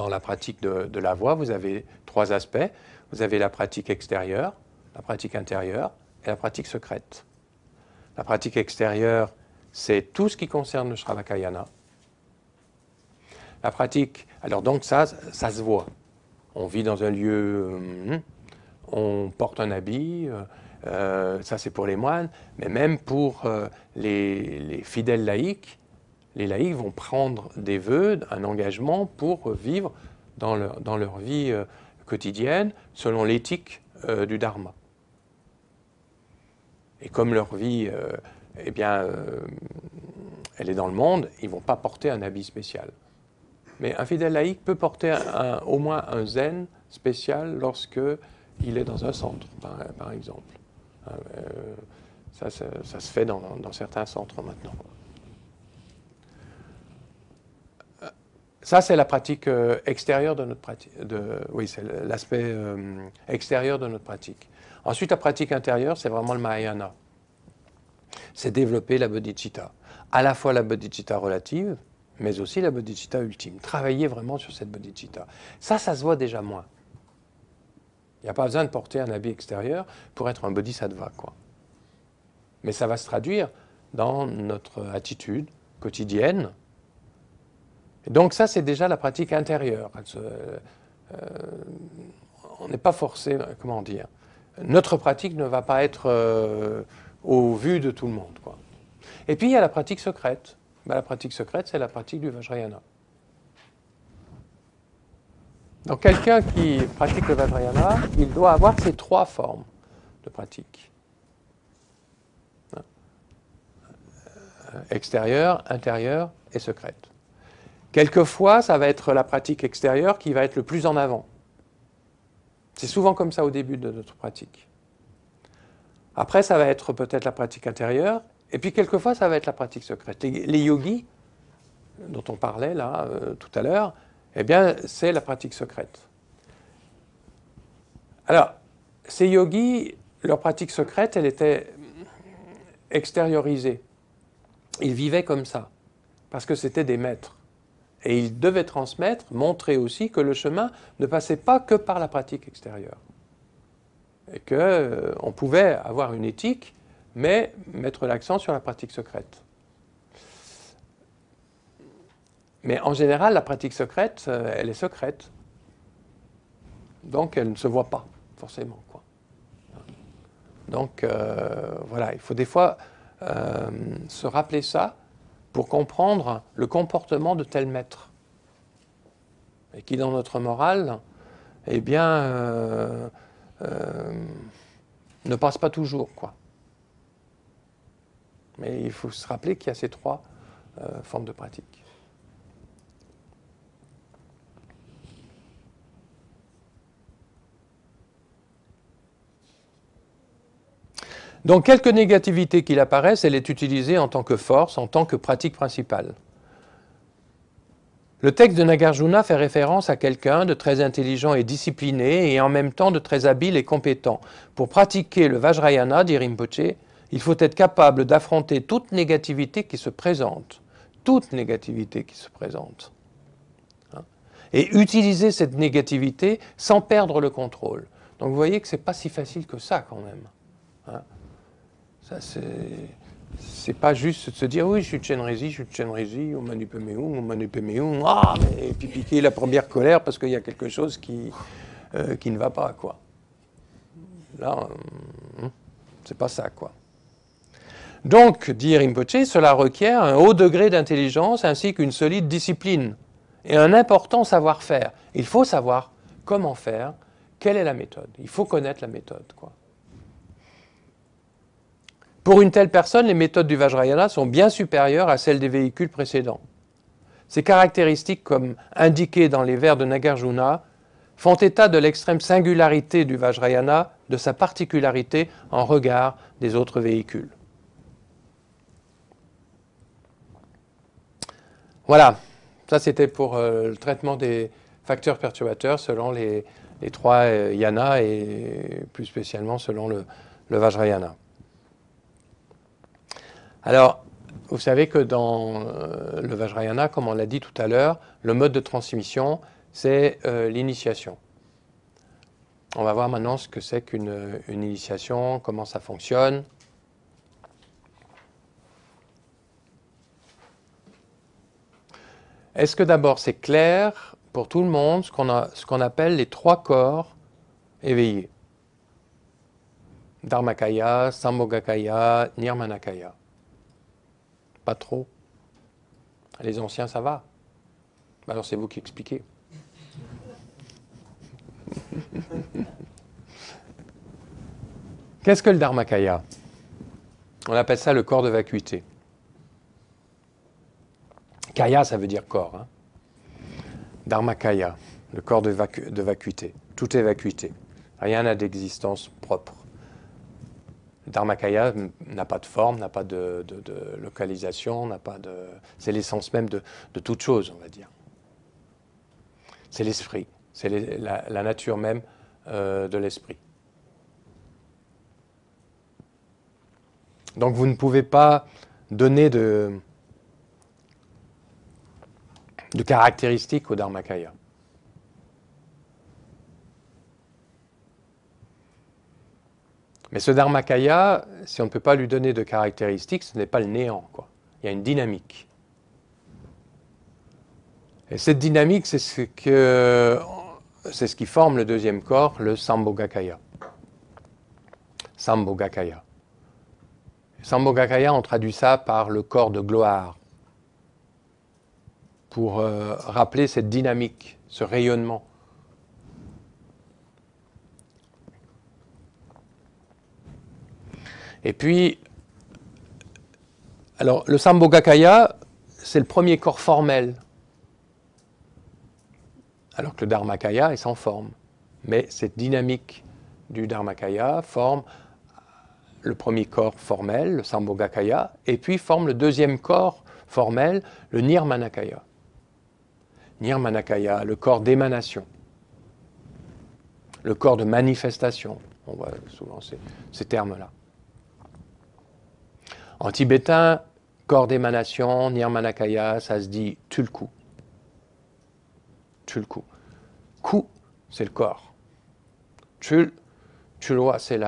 la pratique de la voie, vous avez 3 aspects. Vous avez la pratique extérieure, la pratique intérieure et la pratique secrète. La pratique extérieure, c'est tout ce qui concerne le Shravakayana. La pratique, alors donc ça se voit. On vit dans un lieu, on porte un habit, ça c'est pour les moines, mais même pour les fidèles laïcs, les laïcs vont prendre des vœux, un engagement pour vivre dans leur vie quotidienne selon l'éthique du Dharma. Et comme leur vie, elle est dans le monde, ils ne vont pas porter un habit spécial. Mais un fidèle laïque peut porter au moins un zen spécial lorsqu'il est dans un centre, par exemple. Ça se fait dans certains centres maintenant. Ça, c'est la pratique extérieure de notre pratique. Oui, c'est l'aspect extérieur de notre pratique. Ensuite, la pratique intérieure, c'est vraiment le Mahayana. C'est développer la bodhicitta. À la fois la bodhicitta relative, mais aussi la bodhicitta ultime. Travailler vraiment sur cette bodhicitta. Ça se voit déjà moins. Il n'y a pas besoin de porter un habit extérieur pour être un bodhisattva, quoi. Mais ça va se traduire dans notre attitude quotidienne. Et donc ça, c'est déjà la pratique intérieure. On n'est pas forcé, comment dire. Notre pratique ne va pas être au vu de tout le monde, quoi. Et puis il y a la pratique secrète. La pratique secrète, c'est la pratique du Vajrayana. Donc quelqu'un qui pratique le Vajrayana, il doit avoir ces 3 formes de pratique. Extérieure, intérieure et secrète. Quelquefois, ça va être la pratique extérieure qui va être le plus en avant. C'est souvent comme ça au début de notre pratique. Après, ça va être peut-être la pratique intérieure, et puis quelquefois, ça va être la pratique secrète. Les yogis, dont on parlait là tout à l'heure, eh bien, c'est la pratique secrète. Alors, ces yogis, leur pratique secrète, elle était extériorisée. Ils vivaient comme ça, parce que c'était des maîtres. Et ils devaient transmettre, montrer aussi que le chemin ne passait pas que par la pratique extérieure. Et qu'on pouvait avoir une éthique, mais mettre l'accent sur la pratique secrète. Mais en général, la pratique secrète, elle est secrète. Donc elle ne se voit pas, forcément, quoi. Donc voilà, il faut des fois se rappeler ça pour comprendre le comportement de tel maître. Et qui, dans notre morale, eh bien, ne passe pas toujours, quoi. Mais il faut se rappeler qu'il y a ces 3 formes de pratique. Donc, quelque négativité qu'il apparaisse, elle est utilisée en tant que force, en tant que pratique principale. Le texte de Nagarjuna fait référence à quelqu'un de très intelligent et discipliné et en même temps de très habile et compétent. Pour pratiquer le Vajrayana, dit Rinpoché, il faut être capable d'affronter toute négativité qui se présente. Toute négativité qui se présente. Et utiliser cette négativité sans perdre le contrôle. Donc vous voyez que ce n'est pas si facile que ça quand même. Ça, c'est pas juste de se dire oui, je suis Chenrezi, on manipéméou, et puis piquer la première colère parce qu'il y a quelque chose qui ne va pas, quoi. Là, c'est pas ça, quoi. Donc, dit Rinpoché, cela requiert un haut degré d'intelligence ainsi qu'une solide discipline et un important savoir-faire. Il faut savoir comment faire, quelle est la méthode? Il faut connaître la méthode, quoi. Pour une telle personne, les méthodes du Vajrayana sont bien supérieures à celles des véhicules précédents. Ces caractéristiques, comme indiquées dans les vers de Nagarjuna, font état de l'extrême singularité du Vajrayana, de sa particularité en regard des autres véhicules. Voilà, ça c'était pour le traitement des facteurs perturbateurs selon les trois yanas et plus spécialement selon le Vajrayana. Alors, vous savez que dans le Vajrayana, comme on l'a dit tout à l'heure, le mode de transmission, c'est l'initiation. On va voir maintenant ce que c'est qu'une initiation, comment ça fonctionne. Est-ce que d'abord c'est clair pour tout le monde ce qu'on appelle les trois corps éveillés? Dharmakaya, Sambhogakaya, Nirmanakaya. Pas trop. Les anciens, ça va. Alors c'est vous qui expliquez. Qu'est-ce que le Dharmakaya? On appelle ça le corps de vacuité. Kaya, ça veut dire corps. Hein. Dharmakaya, le corps de vacuité. Tout est vacuité. Rien n'a d'existence propre. Dharmakaya n'a pas de forme, n'a pas de localisation, n'a pas de... C'est l'essence même de toute chose, on va dire. C'est l'esprit, c'est la nature même de l'esprit. Donc vous ne pouvez pas donner de caractéristiques au Dharmakaya. Mais ce Dharmakaya, si on ne peut pas lui donner de caractéristiques, ce n'est pas le néant, quoi. Il y a une dynamique. Et cette dynamique, c'est ce qui forme le deuxième corps, le Sambhogakaya. Sambhogakaya. Sambhogakaya, on traduit ça par le corps de gloire, pour rappeler cette dynamique, ce rayonnement. Et puis, alors le Sambhogakaya, c'est le premier corps formel, alors que le Dharmakaya est sans forme. Mais cette dynamique du Dharmakaya forme le premier corps formel, le Sambhogakaya, et puis forme le deuxième corps formel, le Nirmanakaya. Nirmanakaya, le corps d'émanation, le corps de manifestation. On voit souvent ces termes-là. En tibétain, corps d'émanation, Nirmanakaya, ça se dit tulku. Tulku. Ku, c'est le corps. Chulwa, c'est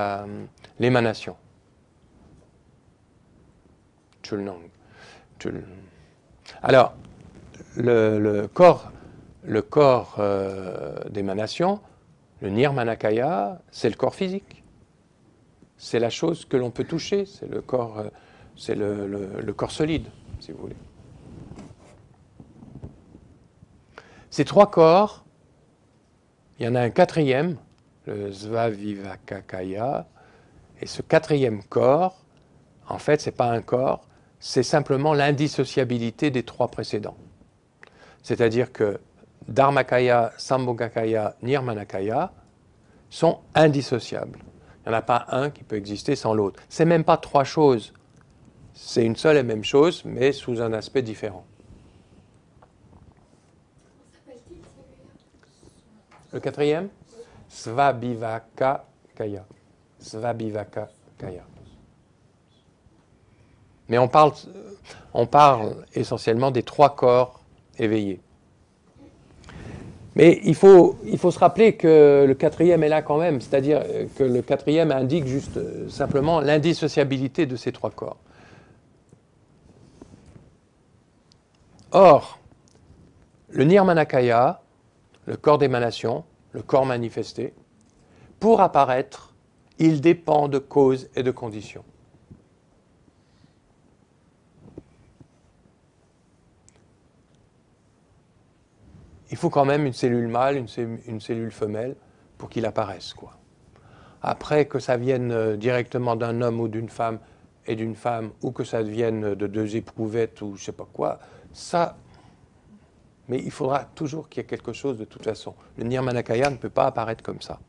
l'émanation. Chulnong. Alors, le corps d'émanation, le Nirmanakaya, c'est le corps physique. C'est la chose que l'on peut toucher, c'est le corps, c'est le corps solide, si vous voulez. Ces trois corps, il y en a un quatrième, le Svavivakakaya, et ce quatrième corps, en fait, ce n'est pas un corps, c'est simplement l'indissociabilité des trois précédents. C'est-à-dire que Dharmakaya, Sambhogakaya, Nirmanakaya sont indissociables. Il n'y en a pas un qui peut exister sans l'autre. Ce n'est même pas trois choses. C'est une seule et même chose, mais sous un aspect différent. Le quatrième, Svabhivakakaya. Svabhivakakaya. Mais on parle essentiellement des trois corps éveillés. Mais il faut se rappeler que le quatrième est là quand même, c'est-à-dire que le quatrième indique juste simplement l'indissociabilité de ces trois corps. Or, le Nirmanakaya, le corps d'émanation, le corps manifesté, pour apparaître, il dépend de causes et de conditions. Il faut quand même une cellule mâle, une cellule femelle pour qu'il apparaisse, quoi. Après, que ça vienne directement d'un homme ou d'une femme, ou que ça vienne de deux éprouvettes ou je ne sais pas quoi, ça... Mais il faudra toujours qu'il y ait quelque chose de toute façon. Le Nirmanakaya ne peut pas apparaître comme ça.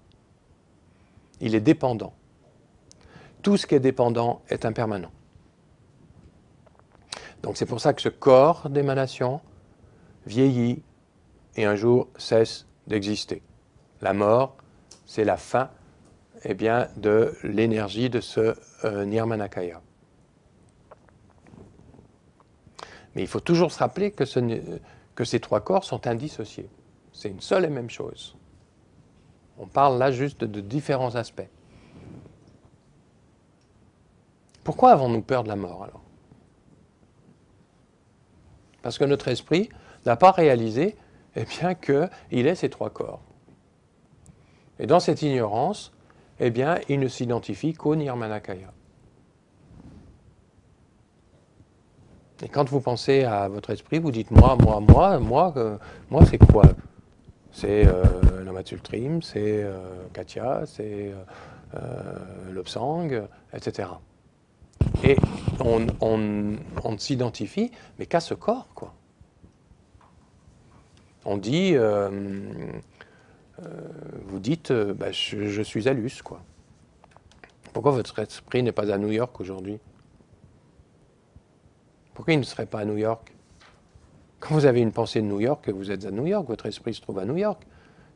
Il est dépendant. Tout ce qui est dépendant est impermanent. Donc c'est pour ça que ce corps d'émanation vieillit et un jour cesse d'exister. La mort, c'est la fin de l'énergie de ce Nirmanakaya. Mais il faut toujours se rappeler que ces trois corps sont indissociés. C'est une seule et même chose. On parle là juste de différents aspects. Pourquoi avons-nous peur de la mort alors? Parce que notre esprit n'a pas réalisé qu'il est ces trois corps. Et dans cette ignorance, il ne s'identifie qu'au Nirmanakaya. Et quand vous pensez à votre esprit, vous dites moi, c'est quoi? C'est Lama-Tsultrim, c'est Katya, c'est Lobsang, etc. Et on ne s'identifie, mais qu'à ce corps, quoi. On dit, vous dites, je suis à Luce, quoi. Pourquoi votre esprit n'est pas à New York aujourd'hui? Pourquoi il ne serait pas à New York? Quand vous avez une pensée de New York, vous êtes à New York, votre esprit se trouve à New York.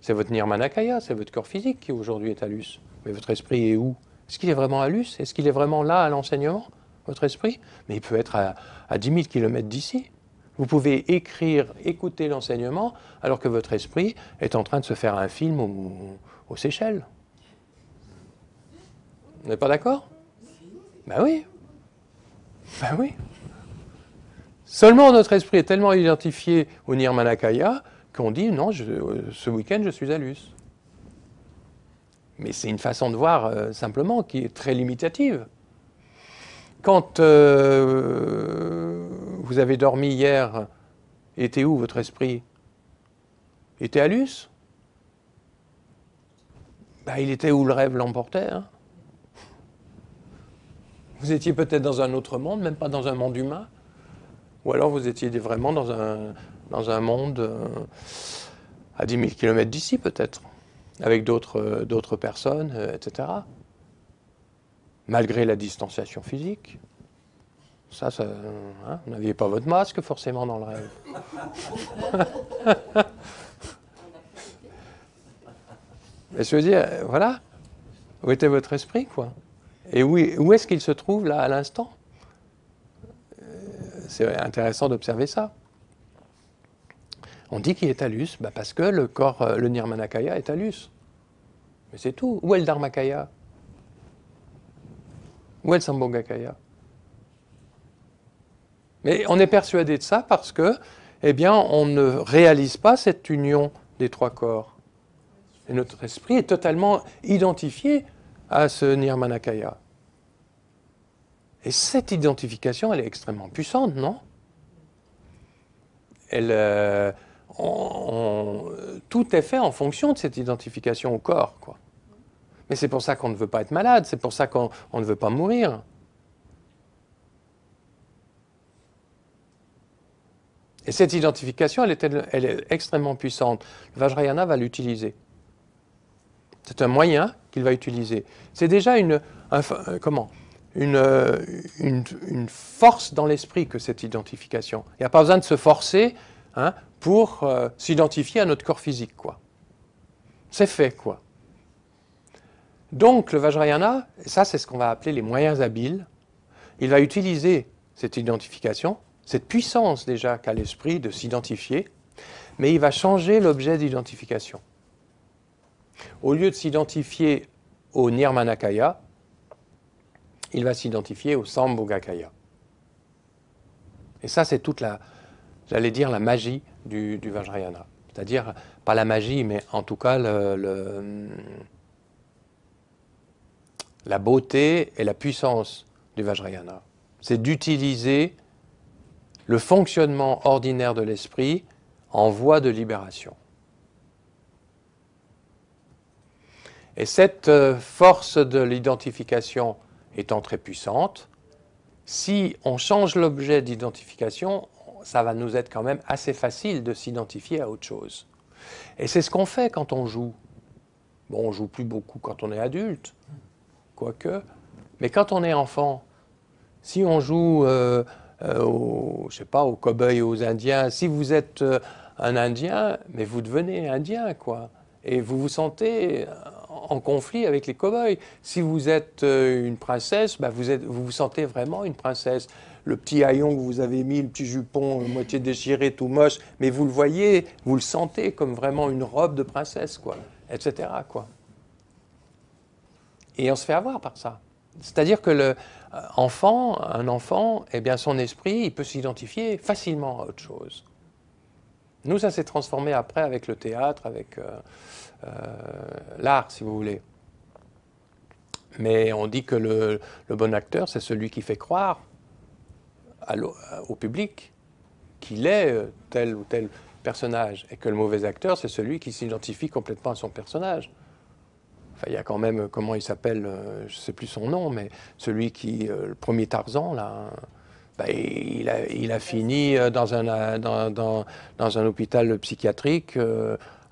C'est votre Nirmanakaya, c'est votre corps physique qui aujourd'hui est à Luce. Mais votre esprit est où? Est-ce qu'il est vraiment à Luce? Est-ce qu'il est vraiment là à l'enseignement, votre esprit? Mais il peut être à 10 000 km d'ici. Vous pouvez écouter l'enseignement, alors que votre esprit est en train de se faire un film aux Seychelles. Vous n'êtes pas d'accord? Ben oui. Ben oui. Seulement notre esprit est tellement identifié au Nirmanakaya qu'on dit non, ce week-end je suis à Luce. Mais c'est une façon de voir simplement qui est très limitative. Quand vous avez dormi hier, était où votre esprit? Était à Luce? Il était où le rêve l'emportait, hein? Vous étiez peut-être dans un autre monde, même pas dans un monde humain. Ou alors vous étiez vraiment dans un monde à 10 000 km d'ici peut-être, avec d'autres personnes, etc. Malgré la distanciation physique. Ça hein, vous n'aviez pas votre masque forcément dans le rêve. Mais je veux dire, voilà, où était votre esprit, quoi? Et où est-ce qu'il se trouve là à l'instant? C'est intéressant d'observer ça. On dit qu'il est à Luce, parce que le corps, le Nirmanakaya est à Luce. Mais c'est tout. Où est le Dharmakaya? Où est le Sambhogakaya? Mais on est persuadé de ça parce que, on ne réalise pas cette union des trois corps. Et notre esprit est totalement identifié à ce Nirmanakaya. Et cette identification, elle est extrêmement puissante, non? Tout est fait en fonction de cette identification au corps, quoi. Mais c'est pour ça qu'on ne veut pas être malade, c'est pour ça qu'on ne veut pas mourir. Et cette identification, elle est extrêmement puissante. Le Vajrayana va l'utiliser. C'est un moyen qu'il va utiliser. C'est déjà une force dans l'esprit que cette identification. Il n'y a pas besoin de se forcer pour s'identifier à notre corps physique, quoi. C'est fait, quoi. Donc le Vajrayana, et ça c'est ce qu'on va appeler les moyens habiles, il va utiliser cette identification, cette puissance déjà qu'a l'esprit de s'identifier, mais il va changer l'objet d'identification. Au lieu de s'identifier au Nirmanakaya, il va s'identifier au Sambhogakaya. Et ça, c'est toute la magie du Vajrayana. C'est-à-dire, pas la magie, mais en tout cas la beauté et la puissance du Vajrayana. C'est d'utiliser le fonctionnement ordinaire de l'esprit en voie de libération. Et cette force de l'identification étant très puissante, si on change l'objet d'identification, ça va nous être quand même assez facile de s'identifier à autre chose. Et c'est ce qu'on fait quand on joue. Bon, on ne joue plus beaucoup quand on est adulte, quoique. Mais quand on est enfant, si on joue je sais pas, aux cow-boys et aux Indiens, si vous êtes un Indien, mais vous devenez Indien, quoi. Et vous vous sentez en conflit avec les cow-boys. Si vous êtes une princesse, bah vous vous sentez vraiment une princesse. Le petit haillon que vous avez mis, le petit jupon moitié déchiré, tout moche, mais vous le voyez, vous le sentez comme vraiment une robe de princesse, quoi, etc., quoi. Et on se fait avoir par ça. C'est-à-dire que un enfant, eh bien, son esprit, il peut s'identifier facilement à autre chose. Nous, ça s'est transformé après avec le théâtre, avec l'art, si vous voulez. Mais on dit que le bon acteur, c'est celui qui fait croire au public qu'il est tel ou tel personnage. Et que le mauvais acteur, c'est celui qui s'identifie complètement à son personnage. Enfin, il y a quand même, comment il s'appelle, je ne sais plus son nom, mais celui qui, le premier Tarzan, là, ben, il a fini dans un hôpital psychiatrique,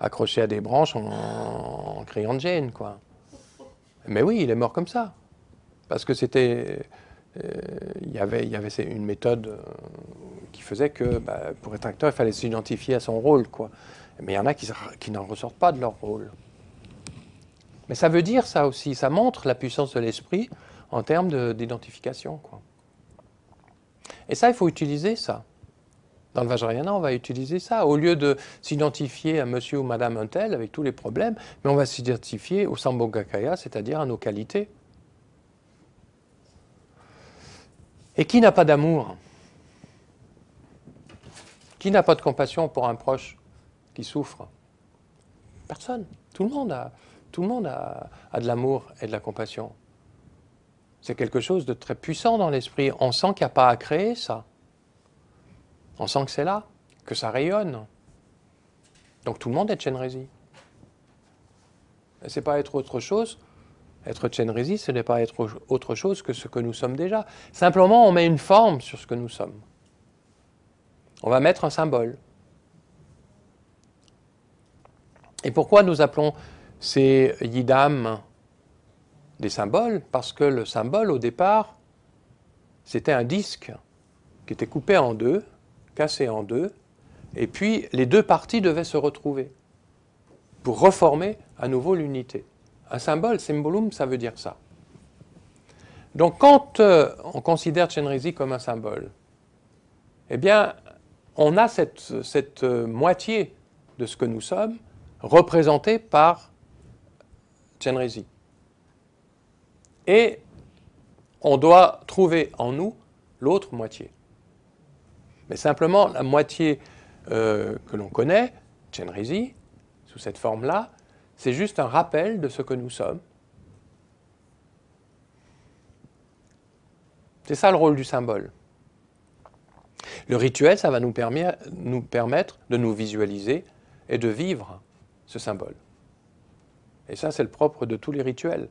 accroché à des branches en criant Jane, quoi. Mais oui, il est mort comme ça. Parce que c'était... il y avait une méthode qui faisait que, pour être acteur, il fallait s'identifier à son rôle, quoi. Mais il y en a qui n'en ressortent pas de leur rôle. Mais ça veut dire ça aussi, ça montre la puissance de l'esprit en termes d'identification, quoi. Et ça, il faut utiliser ça. Dans le Vajrayana, on va utiliser ça. Au lieu de s'identifier à monsieur ou madame un tel avec tous les problèmes, mais on va s'identifier au Sambhogakaya, c'est-à-dire à nos qualités. Et qui n'a pas d'amour? Qui n'a pas de compassion pour un proche qui souffre? Personne. Tout le monde a de l'amour et de la compassion. C'est quelque chose de très puissant dans l'esprit. On sent qu'il n'y a pas à créer ça. On sent que c'est là, que ça rayonne. Donc tout le monde est Chenrezi. Ce n'est pas être autre chose. Être Chenrezi, ce n'est pas être autre chose que ce que nous sommes déjà. Simplement, on met une forme sur ce que nous sommes. On va mettre un symbole. Et pourquoi nous appelons ces yidam des symboles? Parce que le symbole, au départ, c'était un disque qui était coupé en deux, cassé en deux, et puis les deux parties devaient se retrouver pour reformer à nouveau l'unité. Un symbole, symbolum, ça veut dire ça. Donc quand on considère Chenrezi comme un symbole, eh bien, on a cette moitié de ce que nous sommes représentée par Chenrezi. Et on doit trouver en nous l'autre moitié. Mais simplement, la moitié que l'on connaît, Chenrezi, sous cette forme-là, c'est juste un rappel de ce que nous sommes. C'est ça le rôle du symbole. Le rituel, ça va nous permettre de nous visualiser et de vivre ce symbole. Et ça, c'est le propre de tous les rituels.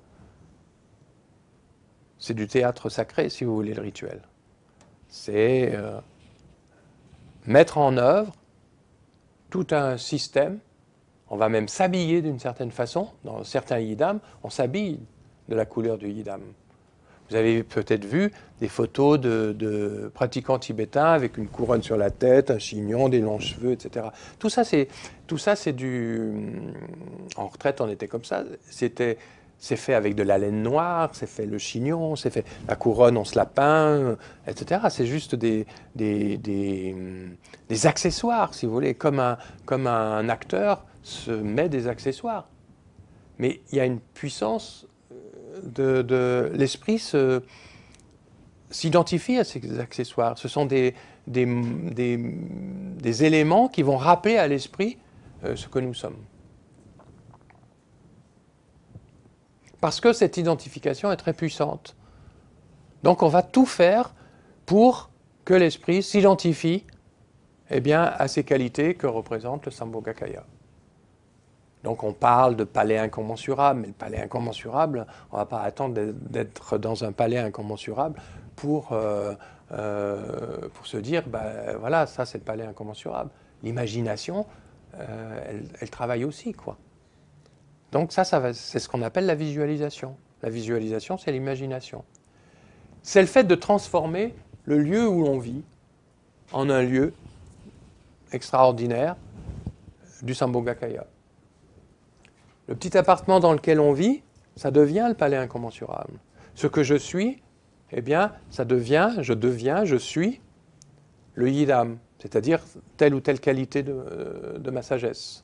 C'est du théâtre sacré, si vous voulez, le rituel. C'est mettre en œuvre tout un système. On va même s'habiller d'une certaine façon. Dans certains yidam, on s'habille de la couleur du yidam. Vous avez peut-être vu des photos de pratiquants tibétains avec une couronne sur la tête, un chignon, des longs cheveux, etc. Tout ça, c'est du... En retraite, on était comme ça. C'est fait avec de la laine noire, c'est fait le chignon, c'est fait la couronne, on se la peint, etc. C'est juste des accessoires, si vous voulez, comme un acteur se met des accessoires. Mais il y a une puissance l'esprit s'identifie à ces accessoires. Ce sont des éléments qui vont rappeler à l'esprit ce que nous sommes. Parce que cette identification est très puissante. Donc on va tout faire pour que l'esprit s'identifie à ces qualités que représente le Sambhogakaya. Donc on parle de palais incommensurable, mais le palais incommensurable, on ne va pas attendre d'être dans un palais incommensurable pour se dire, ben, voilà, ça c'est le palais incommensurable. L'imagination, elle travaille aussi, quoi. Donc ça c'est ce qu'on appelle la visualisation. La visualisation, c'est l'imagination. C'est le fait de transformer le lieu où l'on vit en un lieu extraordinaire du Sambhogakaya. Le petit appartement dans lequel on vit, ça devient le palais incommensurable. Ce que je suis, eh bien, je suis le yidam, c'est-à-dire telle ou telle qualité de ma sagesse.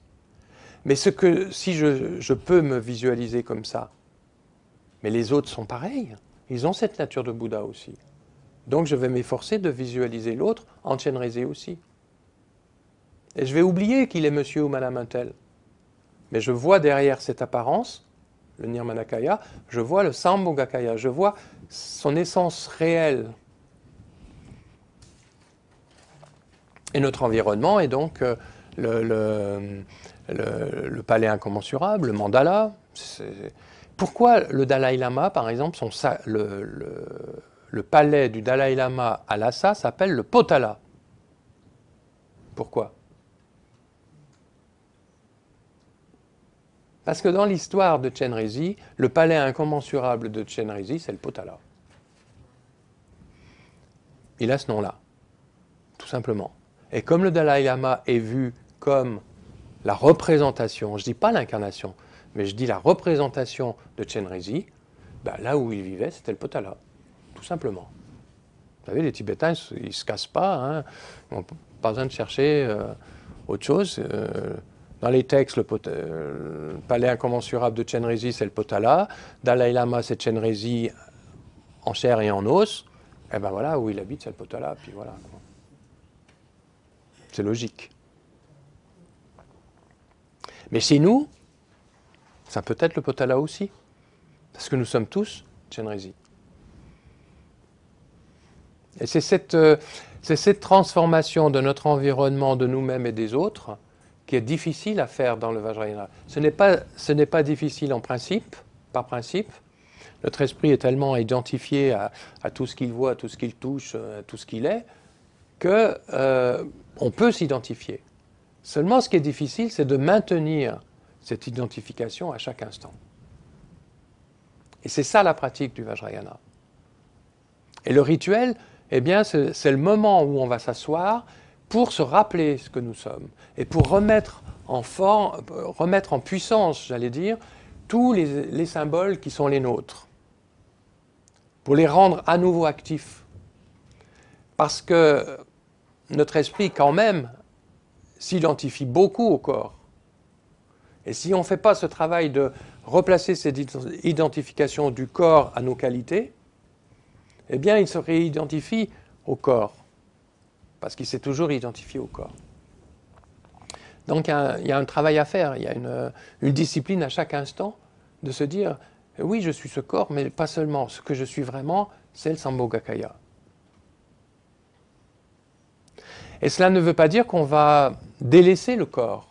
Mais si je peux me visualiser comme ça, mais les autres sont pareils, ils ont cette nature de Bouddha aussi. Donc je vais m'efforcer de visualiser l'autre en Chenrezig aussi. Et je vais oublier qu'il est monsieur ou madame un tel. Mais je vois derrière cette apparence, le Nirmanakaya, je vois le Sambhogakaya, je vois son essence réelle. Et notre environnement est donc le palais incommensurable, le mandala. Pourquoi le Dalai Lama, par exemple, le palais du Dalai Lama à Lhasa s'appelle le Potala? Pourquoi? Parce que dans l'histoire de Chenrezig, le palais incommensurable de Chenrezig, c'est le Potala. Il a ce nom-là, tout simplement. Et comme le Dalai Lama est vu comme la représentation, je ne dis pas l'incarnation, mais je dis la représentation de Chenrezig, ben là où il vivait, c'était le Potala, tout simplement. Vous savez, les Tibétains, ils ne se cassent pas, hein. On n'a pas besoin de chercher autre chose. Dans les textes, le palais incommensurable de Chenrezig, c'est le Potala. Dalai Lama, c'est Chenrezig en chair et en os. Et ben voilà, où il habite, c'est le Potala. Puis voilà. C'est logique. Mais chez nous, ça peut être le Potala aussi. Parce que nous sommes tous Chenrezig. Et c'est cette transformation de notre environnement, de nous-mêmes et des autres, qui est difficile à faire dans le Vajrayana. Ce n'est pas difficile en principe, par principe. Notre esprit est tellement identifié à tout ce qu'il voit, à tout ce qu'il touche, à tout ce qu'il est, qu'on peut s'identifier. Seulement, ce qui est difficile, c'est de maintenir cette identification à chaque instant. Et c'est ça la pratique du Vajrayana. Et le rituel, eh bien, c'est le moment où on va s'asseoir pour se rappeler ce que nous sommes et pour remettre en puissance, j'allais dire, tous les symboles qui sont les nôtres, pour les rendre à nouveau actifs. Parce que notre esprit, quand même, s'identifie beaucoup au corps. Et si on ne fait pas ce travail de replacer cette identification du corps à nos qualités, eh bien, il se réidentifie au corps. Parce qu'il s'est toujours identifié au corps. Donc il y a un travail à faire, il y a une discipline à chaque instant de se dire, oui, je suis ce corps, mais pas seulement. Ce que je suis vraiment, c'est le Sambhogakaya. Et cela ne veut pas dire qu'on va délaisser le corps,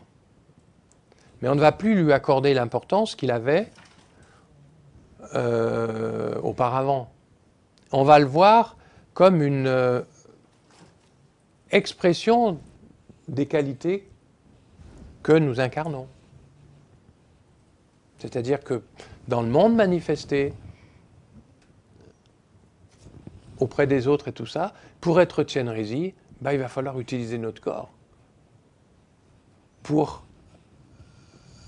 mais on ne va plus lui accorder l'importance qu'il avait auparavant. On va le voir comme une expression des qualités que nous incarnons. C'est-à-dire que dans le monde manifesté, auprès des autres et tout ça, pour être Chenrezig, il va falloir utiliser notre corps pour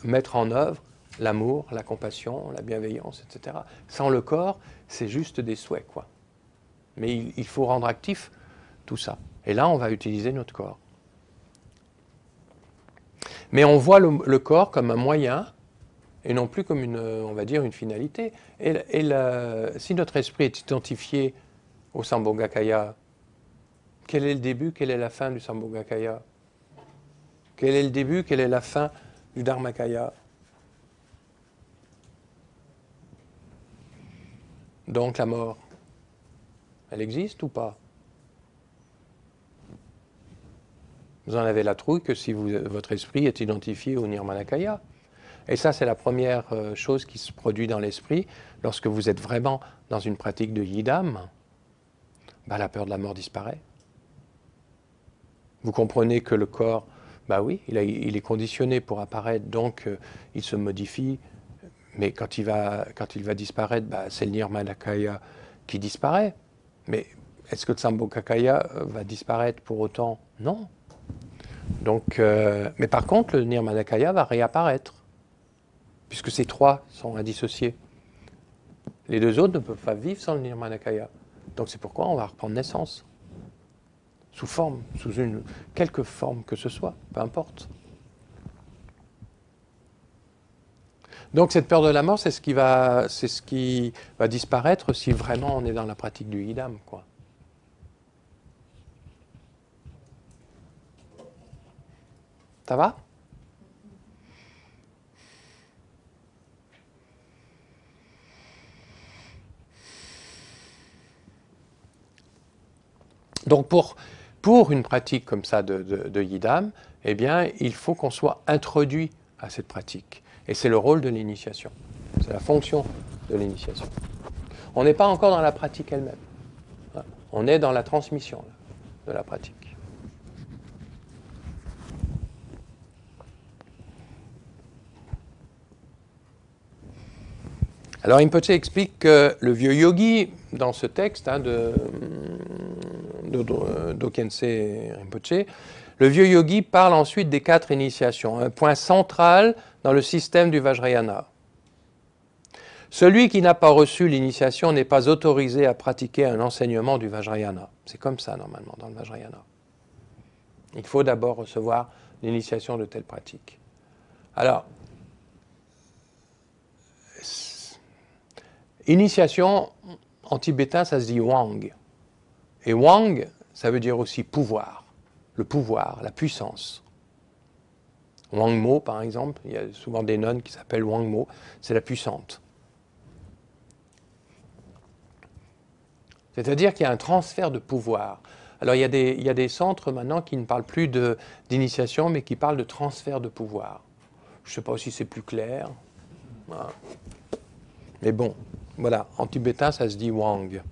mettre en œuvre l'amour, la compassion, la bienveillance, etc. Sans le corps, c'est juste des souhaits, quoi. Mais il faut rendre actif tout ça. Et là, on va utiliser notre corps. Mais on voit le corps comme un moyen et non plus comme on va dire, une finalité. Si notre esprit est identifié au Sambhogakaya, quel est le début, quelle est la fin du Sambhogakaya? Quel est le début, quelle est la fin du Dharmakaya? Donc la mort, elle existe ou pas? Vous en avez la trouille que si votre esprit est identifié au Nirmanakaya. Et ça, c'est la première chose qui se produit dans l'esprit lorsque vous êtes vraiment dans une pratique de yidam. Ben, la peur de la mort disparaît. Vous comprenez que le corps, bah oui, il est conditionné pour apparaître, donc il se modifie, mais quand il va disparaître, bah, c'est le nirmanakaya qui disparaît. Mais est-ce que le sambhogakaya va disparaître pour autant? Non. Donc, mais par contre, le nirmanakaya va réapparaître, puisque ces trois sont indissociés. Les deux autres ne peuvent pas vivre sans le nirmanakaya. Donc c'est pourquoi on va reprendre naissance. Sous quelque forme que ce soit, peu importe. Donc cette peur de la mort, c'est ce qui va disparaître si vraiment on est dans la pratique du yidam, quoi. Ça va? Donc pour une pratique comme ça de yidam, eh bien, il faut qu'on soit introduit à cette pratique. Et c'est le rôle de l'initiation. C'est la fonction de l'initiation. On n'est pas encore dans la pratique elle-même. On est dans la transmission de la pratique. Alors Rinpoche explique que le vieux yogi, dans ce texte de Dokyense Rinpoche, le vieux yogi parle ensuite des 4 initiations, un point central dans le système du Vajrayana. Celui qui n'a pas reçu l'initiation n'est pas autorisé à pratiquer un enseignement du Vajrayana. C'est comme ça normalement dans le Vajrayana. Il faut d'abord recevoir l'initiation de telle pratique. Alors, initiation, en tibétain, ça se dit wang. Et wang, ça veut dire aussi pouvoir. Le pouvoir, la puissance. Wangmo, par exemple, il y a souvent des nonnes qui s'appellent Wangmo, c'est la puissante. C'est-à-dire qu'il y a un transfert de pouvoir. Alors il y a des centres maintenant qui ne parlent plus d'initiation, mais qui parlent de transfert de pouvoir. Je ne sais pas si c'est plus clair. Voilà. Mais bon, voilà, en tibétain, ça se dit Wang.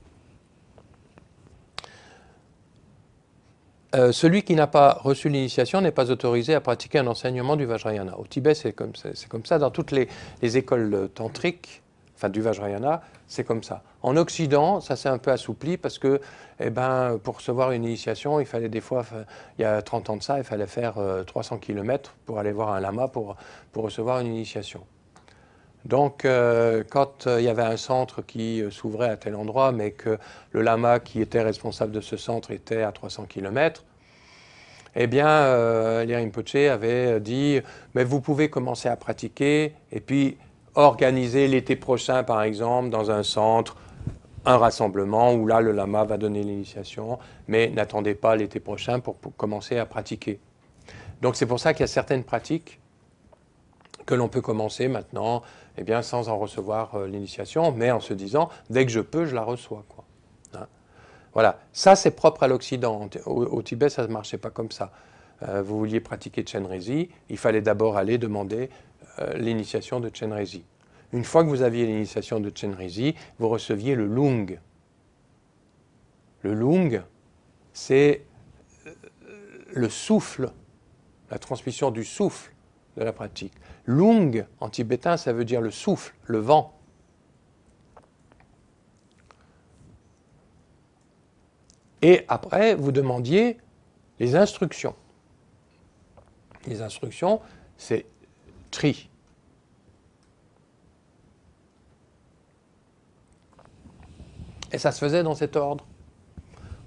Celui qui n'a pas reçu l'initiation n'est pas autorisé à pratiquer un enseignement du Vajrayana. Au Tibet, c'est comme ça. Dans toutes les écoles tantriques, enfin du Vajrayana, c'est comme ça. En Occident, ça s'est un peu assoupli parce que, pour recevoir une initiation, il fallait des fois, il y a 30 ans de ça, il fallait faire 300 km pour aller voir un lama pour recevoir une initiation. Donc, quand il y avait un centre qui s'ouvrait à tel endroit, mais que le lama qui était responsable de ce centre était à 300 km, eh bien, les Rinpoche avaient dit « mais vous pouvez commencer à pratiquer et puis organiser l'été prochain, par exemple, dans un centre, un rassemblement où là, le lama va donner l'initiation, mais n'attendez pas l'été prochain pour commencer à pratiquer. » Donc, c'est pour ça qu'il y a certaines pratiques que l'on peut commencer maintenant, eh bien, sans en recevoir l'initiation, mais en se disant, dès que je peux, je la reçois, quoi. Hein? Voilà, ça c'est propre à l'Occident. Au Tibet, ça ne marchait pas comme ça. Vous vouliez pratiquer Chenrezi, il fallait d'abord aller demander l'initiation de Chenrezi. Une fois que vous aviez l'initiation de Chenrezi, vous receviez le lung. Le lung, c'est le souffle, la transmission du souffle de la pratique. Lung, en tibétain, ça veut dire le souffle, le vent. Et après, vous demandiez les instructions. Les instructions, c'est tri. Et ça se faisait dans cet ordre.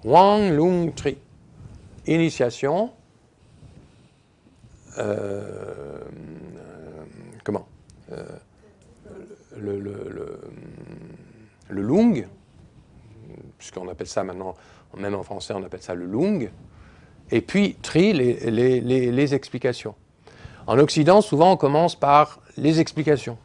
Wang, Lung, Tri. Initiation. Le lung, puisqu'on appelle ça maintenant, même en français, on appelle ça le lung. Et puis, tri, les explications. En Occident, souvent, on commence par les explications.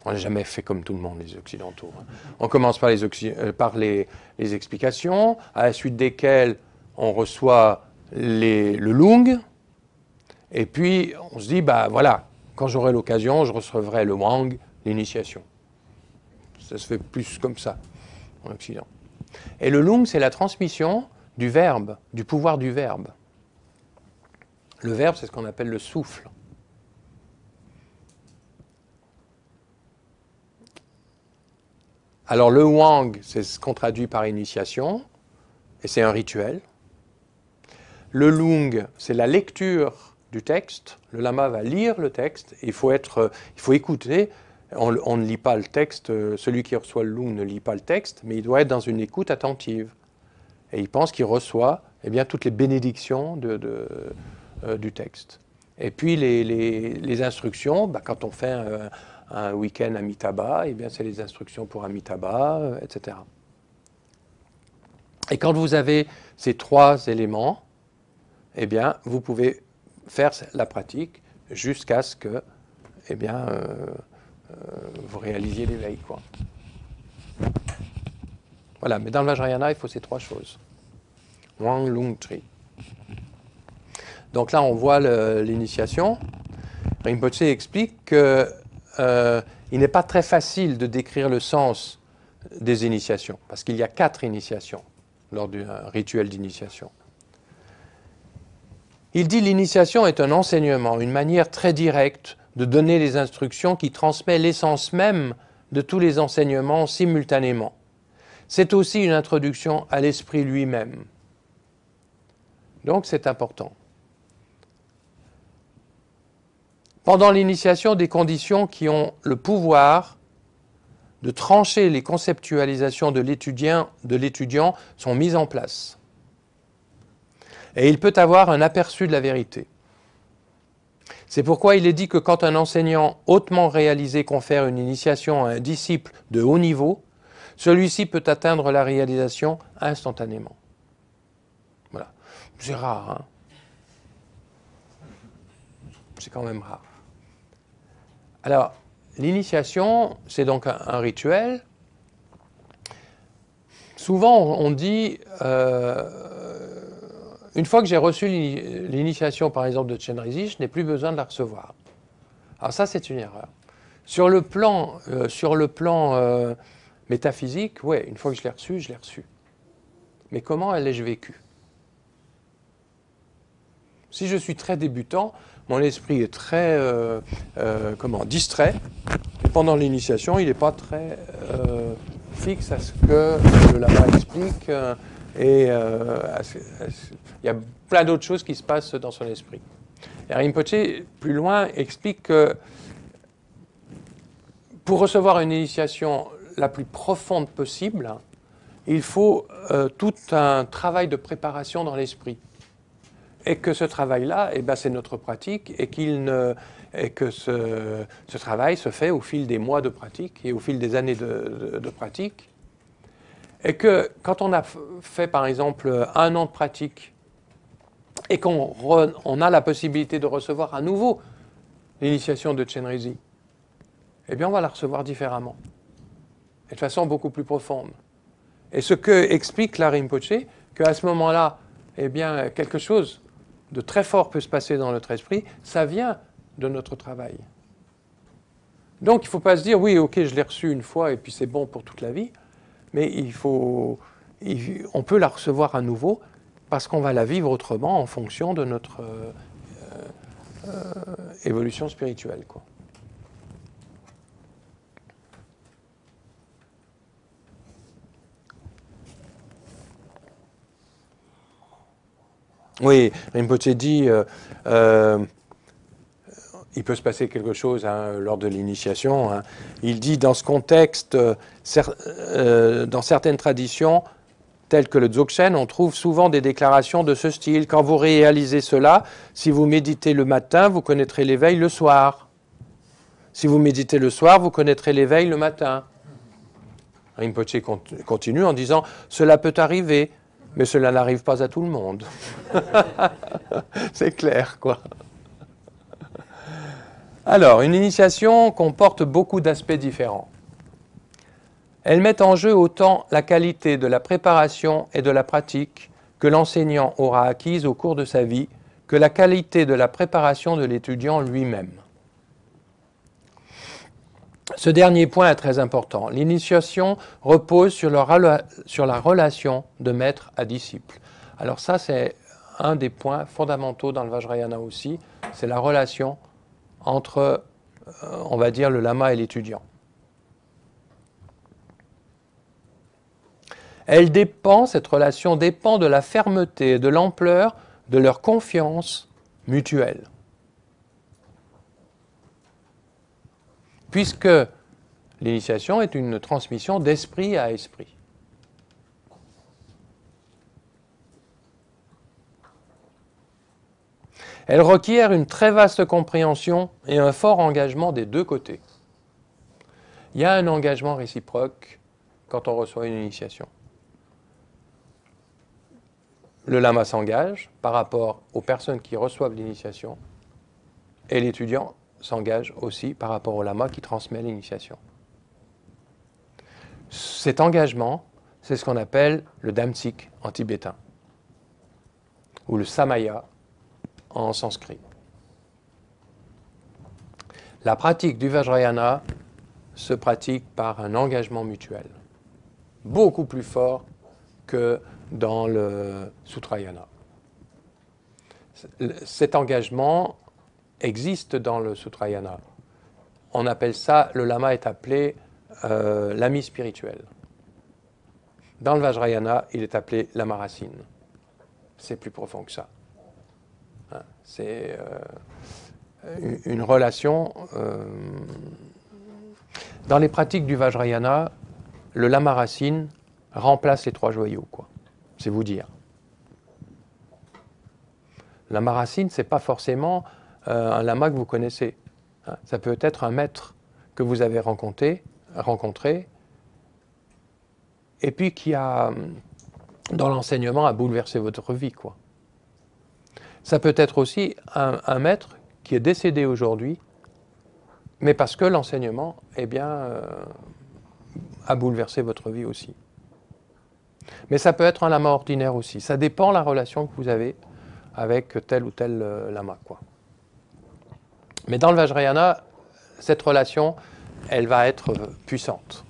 On n'a jamais fait comme tout le monde, les Occidentaux. On commence par les explications, à la suite desquelles on reçoit le lung, et puis on se dit, bah voilà, Quand j'aurai l'occasion, je recevrai le Wang, l'initiation. Ça se fait plus comme ça en Occident. Et le Lung, c'est la transmission du verbe, du pouvoir du verbe. Le verbe, c'est ce qu'on appelle le souffle. Alors le Wang, c'est ce qu'on traduit par initiation, et c'est un rituel. Le Lung, c'est la lecture du texte. Le lama va lire le texte, il faut écouter. On ne lit pas le texte, celui qui reçoit le Lung ne lit pas le texte, mais il doit être dans une écoute attentive. Et il pense qu'il reçoit toutes les bénédictions du texte. Et puis les instructions, quand on fait un week-end Amitabha, c'est les instructions pour Amitabha, etc. Et quand vous avez ces trois éléments, vous pouvez faire la pratique jusqu'à ce que vous réalisiez l'éveil, quoi. Voilà, mais dans le Vajrayana, il faut ces trois choses. Wang, Lung, Tri. Donc là, on voit l'initiation. Rinpoche explique qu'il n'est pas très facile de décrire le sens des initiations, parce qu'il y a 4 initiations lors d'un rituel d'initiation. Il dit l'initiation est un enseignement, une manière très directe de donner les instructions qui transmet l'essence même de tous les enseignements simultanément. C'est aussi une introduction à l'esprit lui-même. Donc c'est important. Pendant l'initiation, des conditions qui ont le pouvoir de trancher les conceptualisations de l'étudiant sont mises en place. Et il peut avoir un aperçu de la vérité. C'est pourquoi il est dit que quand un enseignant hautement réalisé confère une initiation à un disciple de haut niveau, celui-ci peut atteindre la réalisation instantanément. Voilà. C'est rare, hein? C'est quand même rare. Alors, l'initiation, c'est donc un rituel. Souvent, on dit, une fois que j'ai reçu l'initiation, par exemple, de Chenrezig, je n'ai plus besoin de la recevoir. Alors ça, c'est une erreur. Sur le plan métaphysique, oui, une fois que je l'ai reçue, je l'ai reçue. Mais comment l'ai-je vécue? Si je suis très débutant, mon esprit est très distrait. Et pendant l'initiation, il n'est pas très fixe à ce que le lama explique. Il y a plein d'autres choses qui se passent dans son esprit. Et Rinpoche, plus loin, explique que pour recevoir une initiation la plus profonde possible, il faut tout un travail de préparation dans l'esprit. Et que ce travail-là, c'est notre pratique, et que ce travail se fait au fil des mois de pratique et au fil des années de pratique. Et que quand on a fait, par exemple, 1 an de pratique, et qu'on a la possibilité de recevoir à nouveau l'initiation de Chenrezig, on va la recevoir différemment, et de façon beaucoup plus profonde. Et ce que explique la Rinpoche, qu'à ce moment-là, quelque chose de très fort peut se passer dans notre esprit, ça vient de notre travail. Donc il ne faut pas se dire, oui, ok, je l'ai reçu une fois et puis c'est bon pour toute la vie, mais on peut la recevoir à nouveau parce qu'on va la vivre autrement en fonction de notre évolution spirituelle, quoi. Oui, Rinpoche dit, il peut se passer quelque chose lors de l'initiation. Hein. Il dit, dans ce contexte, dans certaines traditions, telles que le Dzogchen, on trouve souvent des déclarations de ce style. Quand vous réalisez cela, si vous méditez le matin, vous connaîtrez l'éveil le soir. Si vous méditez le soir, vous connaîtrez l'éveil le matin. Rinpoche continue en disant, cela peut arriver. Mais cela n'arrive pas à tout le monde. C'est clair, quoi. Alors, une initiation comporte beaucoup d'aspects différents. Elle met en jeu autant la qualité de la préparation et de la pratique que l'enseignant aura acquise au cours de sa vie, que la qualité de la préparation de l'étudiant lui-même. Ce dernier point est très important. L'initiation repose sur la relation de maître à disciple. Alors ça, c'est un des points fondamentaux dans le Vajrayana aussi, c'est la relation entre, on va dire, le lama et l'étudiant. Cette relation dépend de la fermeté et de l'ampleur de leur confiance mutuelle. Puisque l'initiation est une transmission d'esprit à esprit. Elle requiert une très vaste compréhension et un fort engagement des deux côtés. Il y a un engagement réciproque quand on reçoit une initiation. Le lama s'engage par rapport aux personnes qui reçoivent l'initiation et l'étudiant s'engage aussi par rapport au lama qui transmet l'initiation. Cet engagement, c'est ce qu'on appelle le damsik en tibétain ou le samaya en sanskrit. La pratique du Vajrayana se pratique par un engagement mutuel, beaucoup plus fort que dans le Sutrayana. Cet engagement existe dans le Sutrayana. On appelle ça, le lama est appelé l'ami spirituel. Dans le Vajrayana, il est appelé l'amaracine. C'est plus profond que ça. Hein, c'est une relation. Dans les pratiques du Vajrayana, le lamaracine remplace les trois joyaux, quoi. C'est vous dire. L'amaracine, ce n'est pas forcément un lama que vous connaissez. Hein, ça peut être un maître que vous avez rencontré, et puis qui a, dans l'enseignement, a bouleversé votre vie, quoi. Ça peut être aussi un maître qui est décédé aujourd'hui, mais parce que l'enseignement, eh bien, a bouleversé votre vie aussi. Mais ça peut être un lama ordinaire aussi. Ça dépend de la relation que vous avez avec tel ou tel lama, quoi. Mais dans le Vajrayana, cette relation, elle va être puissante.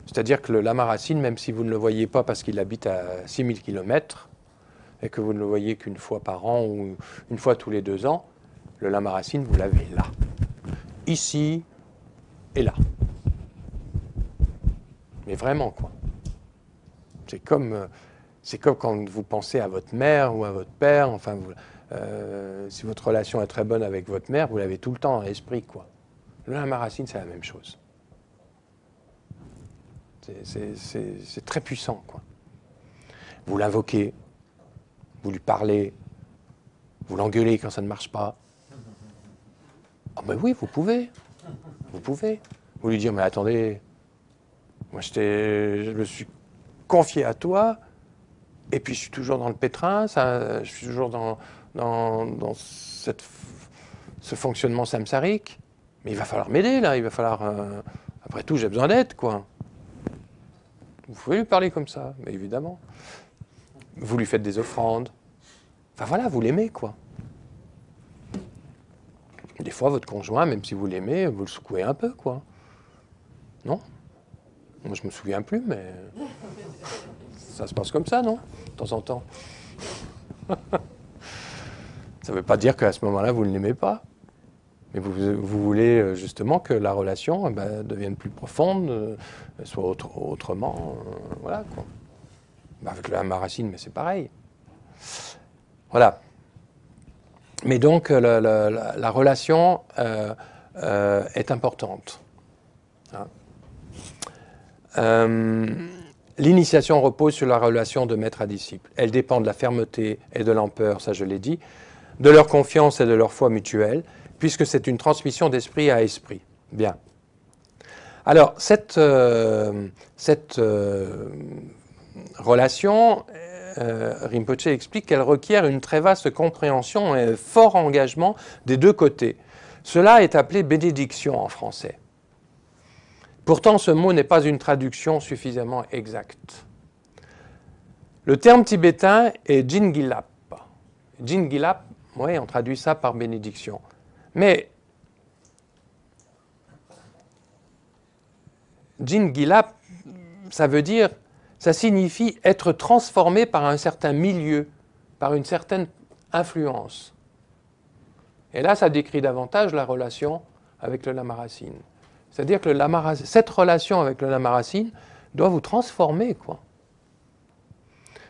C'est-à-dire que le lamaracine, même si vous ne le voyez pas parce qu'il habite à 6000 km, et que vous ne le voyez qu'une fois par an ou une fois tous les 2 ans, le lamaracine, vous l'avez là. Ici et là. Mais vraiment, quoi. C'est comme quand vous pensez à votre mère ou à votre père, enfin, si votre relation est très bonne avec votre mère, vous l'avez tout le temps à l'esprit, quoi. Le lamaracine, c'est la même chose. C'est très puissant, quoi. Vous l'invoquez, vous lui parlez, vous l'engueulez quand ça ne marche pas. Ah ben oui, vous pouvez. Vous pouvez. Vous lui dire, mais attendez, moi je me suis confié à toi, et puis je suis toujours dans le pétrin, je suis toujours dans ce fonctionnement samsarique, mais il va falloir m'aider là, il va falloir... après tout, j'ai besoin d'aide, quoi. Vous pouvez lui parler comme ça, mais évidemment. Vous lui faites des offrandes. Enfin voilà, vous l'aimez, quoi. Des fois, votre conjoint, même si vous l'aimez, vous le secouez un peu, quoi. Non? Moi, je me souviens plus, mais ça se passe comme ça, non? De temps en temps. Ça ne veut pas dire qu'à ce moment-là, vous ne l'aimez pas. Mais vous voulez justement que la relation devienne plus profonde, soit autrement. Voilà, quoi. Avec le lamaracine, mais c'est pareil. Voilà. Mais donc, la relation est importante. Hein. L'initiation repose sur la relation de maître à disciple. Elle dépend de la fermeté et de l'ampleur, ça je l'ai dit, de leur confiance et de leur foi mutuelle, puisque c'est une transmission d'esprit à esprit. Bien. Alors, cette relation, Rinpoche explique qu'elle requiert une très vaste compréhension et un fort engagement des deux côtés. Cela est appelé bénédiction en français. Pourtant, ce mot n'est pas une traduction suffisamment exacte. Le terme tibétain est Jingilap. Jingilap, oui, on traduit ça par bénédiction. Mais Jingila, ça signifie être transformé par un certain milieu, par une certaine influence. Et là, ça décrit davantage la relation avec le lama racine. C'est-à-dire que cette relation avec le lama racine doit vous transformer, quoi.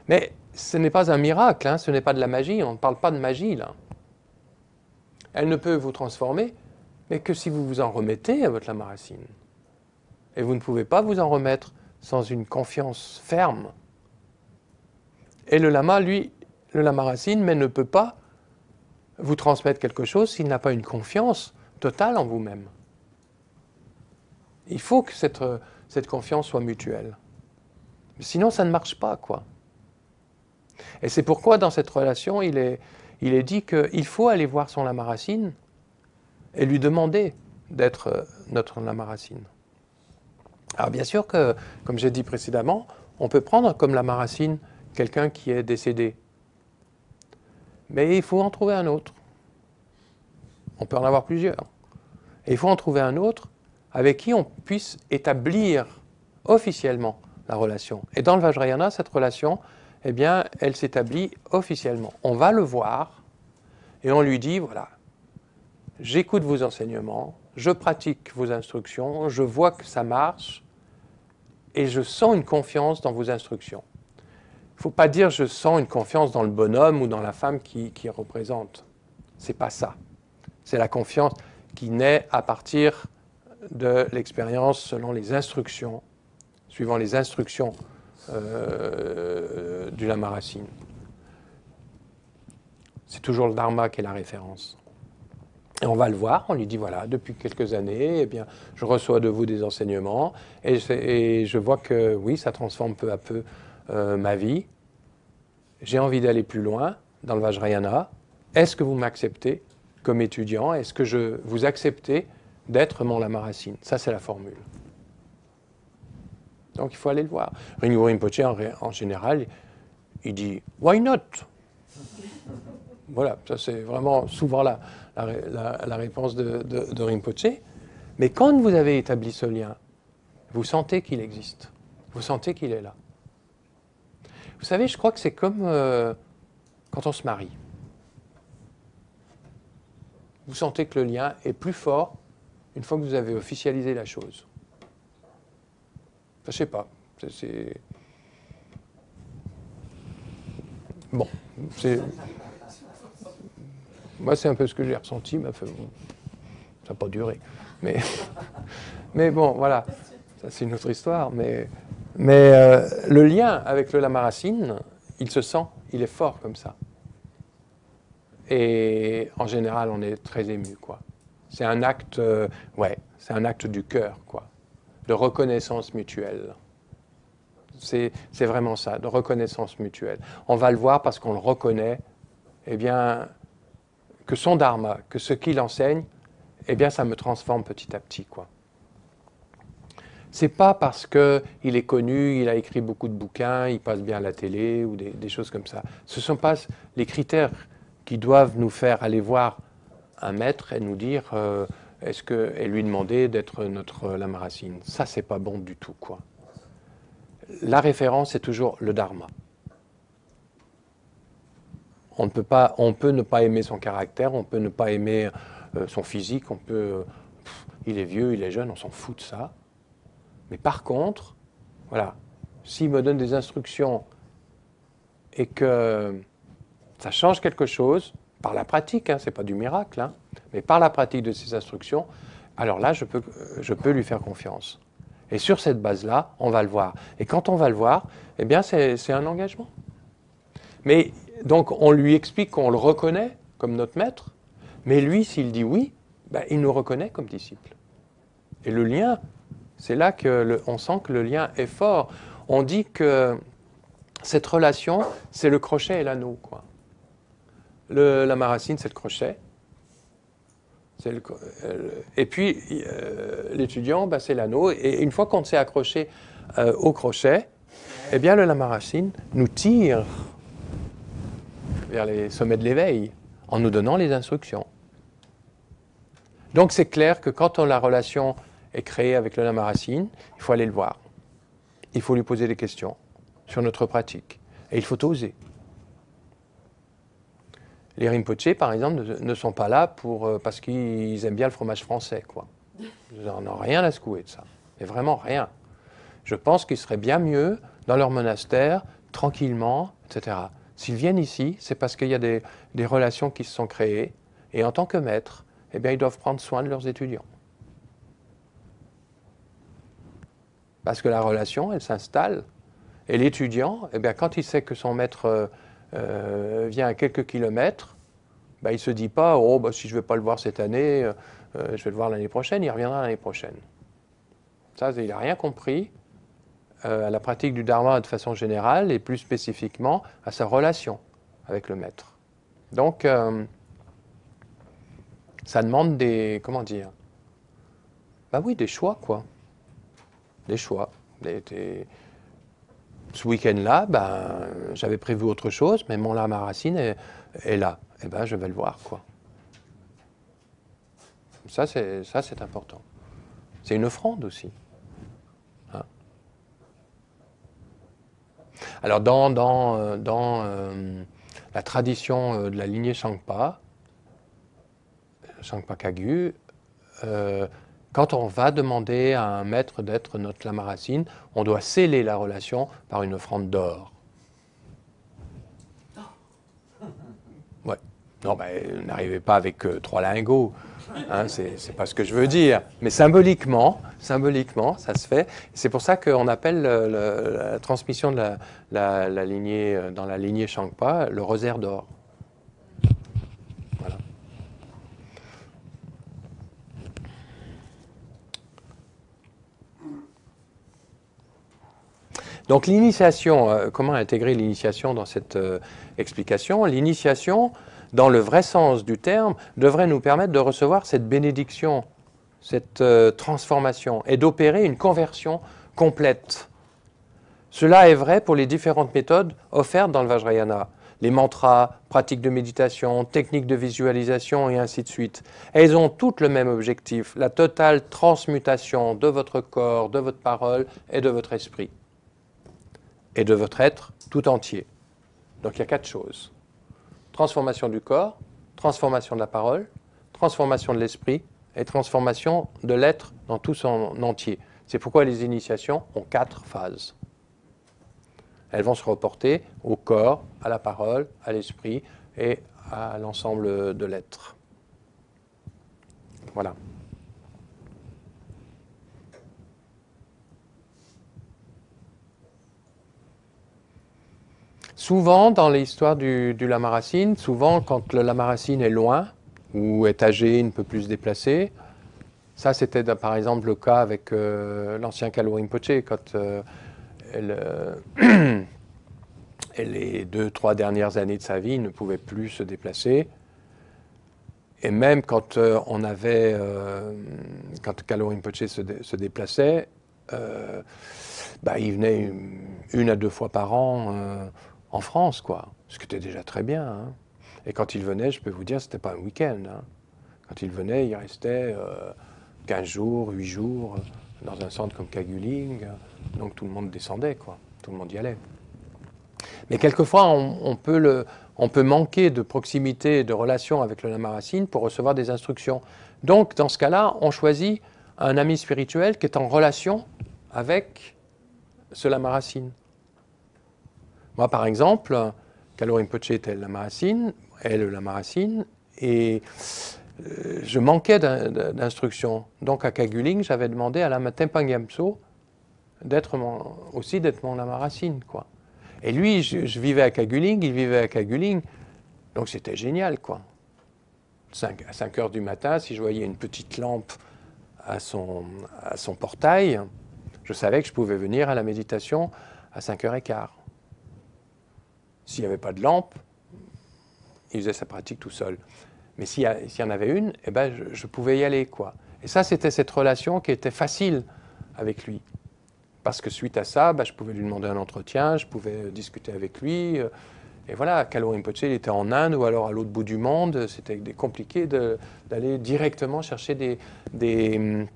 Mais ce n'est pas un miracle, hein, ce n'est pas de la magie, on ne parle pas de magie, là. Elle ne peut vous transformer, mais que si vous vous en remettez à votre lama racine. Et vous ne pouvez pas vous en remettre sans une confiance ferme. Et le lama, lui, le lama racine, mais ne peut pas vous transmettre quelque chose s'il n'a pas une confiance totale en vous-même. Il faut que cette confiance soit mutuelle. Sinon, ça ne marche pas, quoi. Et c'est pourquoi, dans cette relation, il est dit qu'il faut aller voir son lama racine et lui demander d'être notre lama racine. Alors, bien sûr que, comme j'ai dit précédemment, on peut prendre comme lama racine quelqu'un qui est décédé. Mais il faut en trouver un autre. On peut en avoir plusieurs. Et il faut en trouver un autre avec qui on puisse établir officiellement la relation. Et dans le Vajrayana, cette relation, eh bien, elle s'établit officiellement. On va le voir et on lui dit, voilà, j'écoute vos enseignements, je pratique vos instructions, je vois que ça marche et je sens une confiance dans vos instructions. Il ne faut pas dire je sens une confiance dans le bonhomme ou dans la femme qui représente. Ce n'est pas ça. C'est la confiance qui naît à partir de l'expérience selon les instructions, suivant les instructions du lama racine. C'est toujours le dharma qui est la référence. Et on va le voir, on lui dit voilà, depuis quelques années, eh bien, je reçois de vous des enseignements et je vois que oui, ça transforme peu à peu ma vie. J'ai envie d'aller plus loin dans le Vajrayana. Est-ce que vous m'acceptez comme étudiant? Est-ce que vous acceptez d'être mon lama racine? Ça, c'est la formule. Donc, il faut aller le voir. Rinpoche Rinpoche, en général, il dit « Why not ?» Voilà, ça c'est vraiment souvent la réponse de Rinpoche. Mais quand vous avez établi ce lien, vous sentez qu'il existe. Vous sentez qu'il est là. Vous savez, je crois que c'est comme quand on se marie. Vous sentez que le lien est plus fort une fois que vous avez officialisé la chose. Je ne sais pas. Bon. Moi, c'est un peu ce que j'ai ressenti, mais ça n'a pas duré. Mais bon, voilà. Ça, c'est une autre histoire. Mais le lien avec le lama racine, il se sent, il est fort comme ça. Et en général, on est très ému, quoi. C'est un acte, c'est un acte du cœur, quoi, de reconnaissance mutuelle. C'est vraiment ça, de reconnaissance mutuelle. On va le voir parce qu'on le reconnaît, eh bien, que son dharma, que ce qu'il enseigne, eh bien, ça me transforme petit à petit, quoi. C'est pas parce qu'il est connu, il a écrit beaucoup de bouquins, il passe bien à la télé ou des choses comme ça. Ce ne sont pas les critères qui doivent nous faire aller voir un maître et nous dire et lui demander d'être notre lama racine. Ça, c'est pas bon du tout, quoi. La référence, c'est toujours le dharma. On peut ne pas aimer son caractère, on peut ne pas aimer son physique, il est vieux, il est jeune, on s'en fout de ça. Mais par contre, voilà, s'il me donne des instructions et que ça change quelque chose, par la pratique, hein, ce n'est pas du miracle, hein, mais par la pratique de ces instructions, alors là, je peux lui faire confiance. Et sur cette base-là, on va le voir. Et quand on va le voir, eh bien, c'est un engagement. Mais donc, on lui explique qu'on le reconnaît comme notre maître, mais lui, s'il dit oui, ben, il nous reconnaît comme disciple. Et le lien, c'est là qu'on sent que le lien est fort. On dit que cette relation, c'est le crochet et l'anneau, quoi. Le lama racine, c'est le crochet. Et puis, l'étudiant, ben, c'est l'anneau. Et une fois qu'on s'est accroché au crochet, eh bien, le lama racine nous tire vers les sommets de l'éveil en nous donnant les instructions. Donc, c'est clair que quand la relation est créé avec le lama Racine, il faut aller le voir. Il faut lui poser des questions sur notre pratique. Et il faut oser. Les Rinpoché, par exemple, ne sont pas là parce qu'ils aiment bien le fromage français, quoi. Ils n'en ont rien à secouer de ça. Mais vraiment rien. Je pense qu'il serait bien mieux, dans leur monastère, tranquillement, etc. S'ils viennent ici, c'est parce qu'il y a des relations qui se sont créées. Et en tant que maîtres, eh bien, ils doivent prendre soin de leurs étudiants. Parce que la relation, elle s'installe. Et l'étudiant, eh bien, quand il sait que son maître vient à quelques kilomètres, ben, il ne se dit pas « Oh, ben, si je ne vais pas le voir cette année, je vais le voir l'année prochaine, il reviendra l'année prochaine. » Ça, il n'a rien compris à la pratique du dharma de façon générale et plus spécifiquement à sa relation avec le maître. Donc, ça demande des, comment dire, ben oui, des choix, quoi. Des choix. Ce week-end-là, ben, j'avais prévu autre chose, mais mon lama Racine est là. Eh ben, je vais le voir, quoi. Ça, c'est important. C'est une offrande aussi. Hein? Alors, dans la tradition de la lignée Shangpa Kagyu, quand on va demander à un maître d'être notre lama Racine, on doit sceller la relation par une offrande d'or. Ouais. Non, ben, n'arrivez pas avec 3 lingots. Hein, c'est pas ce que je veux dire. Mais symboliquement, ça se fait. C'est pour ça qu'on appelle la transmission de la lignée, dans la lignée Shangpa, le rosaire d'or. Voilà. Donc l'initiation, comment intégrer l'initiation dans cette explication? L'initiation, dans le vrai sens du terme, devrait nous permettre de recevoir cette bénédiction, cette transformation et d'opérer une conversion complète. Cela est vrai pour les différentes méthodes offertes dans le Vajrayana. Les mantras, pratiques de méditation, techniques de visualisation et ainsi de suite. Elles ont toutes le même objectif, la totale transmutation de votre corps, de votre parole et de votre esprit. Et de votre être tout entier. Donc il y a 4 choses. Transformation du corps, transformation de la parole, transformation de l'esprit et transformation de l'être dans tout son entier. C'est pourquoi les initiations ont 4 phases. Elles vont se reporter au corps, à la parole, à l'esprit et à l'ensemble de l'être. Voilà. Souvent, dans l'histoire du lama Racine, souvent quand le lama Racine est loin ou est âgé, ne peut plus se déplacer, ça c'était par exemple le cas avec l'ancien Kalu Rinpoché, quand les 2-3 dernières années de sa vie ne pouvait plus se déplacer. Et même quand quand Kalu Rinpoché se déplaçait, il venait 1 à 2 fois par an en France, quoi. Ce qui était déjà très bien. Hein. Et quand il venait, je peux vous dire, c'était pas un week-end. Hein. Quand il venait, il restait 15 jours, 8 jours, dans un centre comme Kaguling. Donc tout le monde descendait, quoi. Tout le monde y allait. Mais quelquefois, on peut manquer de proximité, de relation avec le lama Racine pour recevoir des instructions. Donc, dans ce cas-là, on choisit un ami spirituel qui est en relation avec ce lama Racine. Moi, par exemple, Kalu Rinpoché était le lama Racine, et je manquais d'instructions. Donc, à Kaguling, j'avais demandé à Lama Tempang Yamso d'être mon lama Racine, quoi. Et lui, je vivais à Kaguling, il vivait à Kaguling, donc c'était génial, quoi. À 5 heures du matin, si je voyais une petite lampe à son portail, je savais que je pouvais venir à la méditation à 5h15. S'il n'y avait pas de lampe, il faisait sa pratique tout seul. Mais s'il y en avait une, eh ben, je pouvais y aller, quoi. Et ça, c'était cette relation qui était facile avec lui. Parce que suite à ça, je pouvais lui demander un entretien, je pouvais discuter avec lui. Et voilà, Kalu Rinpoché, il était en Inde ou alors à l'autre bout du monde. C'était compliqué d'aller directement chercher des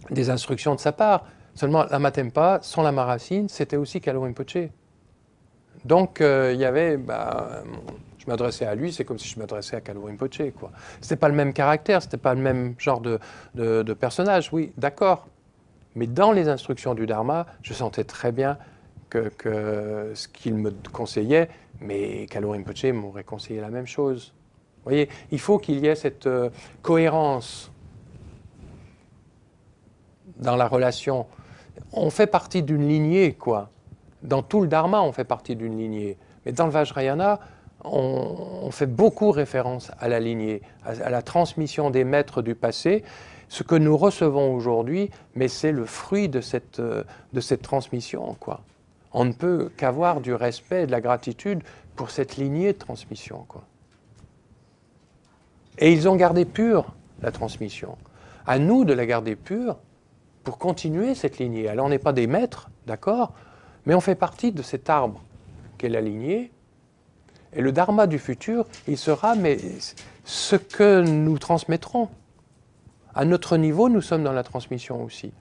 des instructions de sa part. Seulement, Lama Tempa, sans Lama Racine, c'était aussi Kalu Rinpoche. Donc, il y avait, je m'adressais à lui, c'est comme si je m'adressais à Kalu Rinpoche, quoi. C'était pas le même caractère, c'était pas le même genre de personnage, oui, d'accord. Mais dans les instructions du Dharma, je sentais très bien que ce qu'il me conseillait, mais Kalu Rinpoche m'aurait conseillé la même chose. Vous voyez, il faut qu'il y ait cette cohérence dans la relation. On fait partie d'une lignée, quoi. Dans tout le Dharma, on fait partie d'une lignée. Mais dans le Vajrayana, on fait beaucoup référence à la lignée, à la transmission des maîtres du passé. Ce que nous recevons aujourd'hui, mais c'est le fruit de cette transmission, quoi. On ne peut qu'avoir du respect et de la gratitude pour cette lignée de transmission, quoi. Et ils ont gardé pure la transmission. À nous de la garder pure pour continuer cette lignée. Alors on n'est pas des maîtres, d'accord, mais on fait partie de cet arbre qu'est la lignée. Et le dharma du futur, il sera mais ce que nous transmettrons. À notre niveau, nous sommes dans la transmission aussi.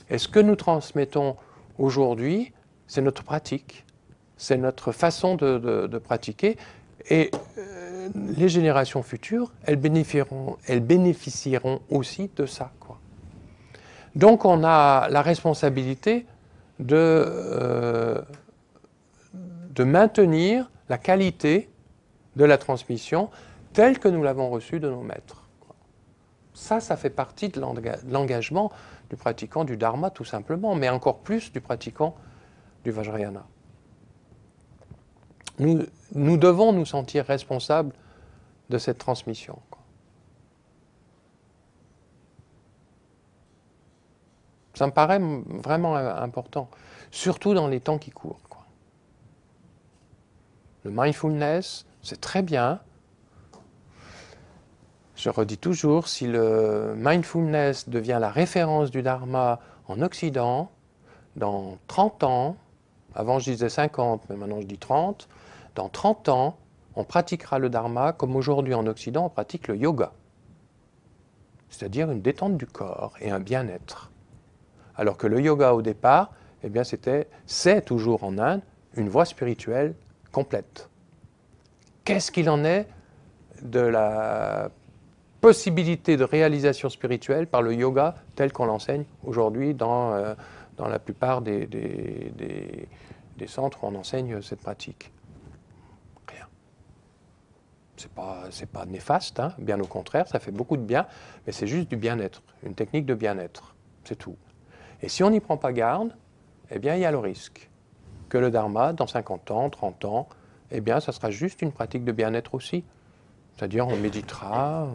Et ce que nous transmettons aujourd'hui, c'est notre pratique, c'est notre façon de pratiquer. Et les générations futures, elles bénéficieront aussi de ça, quoi. Donc on a la responsabilité de maintenir la qualité de la transmission telle que nous l'avons reçue de nos maîtres. Ça fait partie de l'engagement du pratiquant du Dharma, tout simplement, mais encore plus du pratiquant du Vajrayana. Nous devons nous sentir responsables de cette transmission. Ça me paraît vraiment important, surtout dans les temps qui courent, quoi. Le mindfulness, c'est très bien. Je redis toujours, si le mindfulness devient la référence du Dharma en Occident, dans 30 ans, avant je disais 50, mais maintenant je dis 30, dans 30 ans, on pratiquera le Dharma comme aujourd'hui en Occident, on pratique le yoga. C'est-à-dire une détente du corps et un bien-être. Alors que le yoga au départ, eh bien c'est toujours en Inde une voie spirituelle complète. Qu'est-ce qu'il en est de la possibilité de réalisation spirituelle par le yoga tel qu'on l'enseigne aujourd'hui dans la plupart des centres où on enseigne cette pratique? Rien. C'est pas néfaste, hein, bien au contraire, ça fait beaucoup de bien, mais c'est juste du bien-être, une technique de bien-être, c'est tout. Et si on n'y prend pas garde, eh bien il y a le risque que le Dharma, dans 50 ans, 30 ans, eh bien ça sera juste une pratique de bien-être aussi. C'est-à-dire on méditera,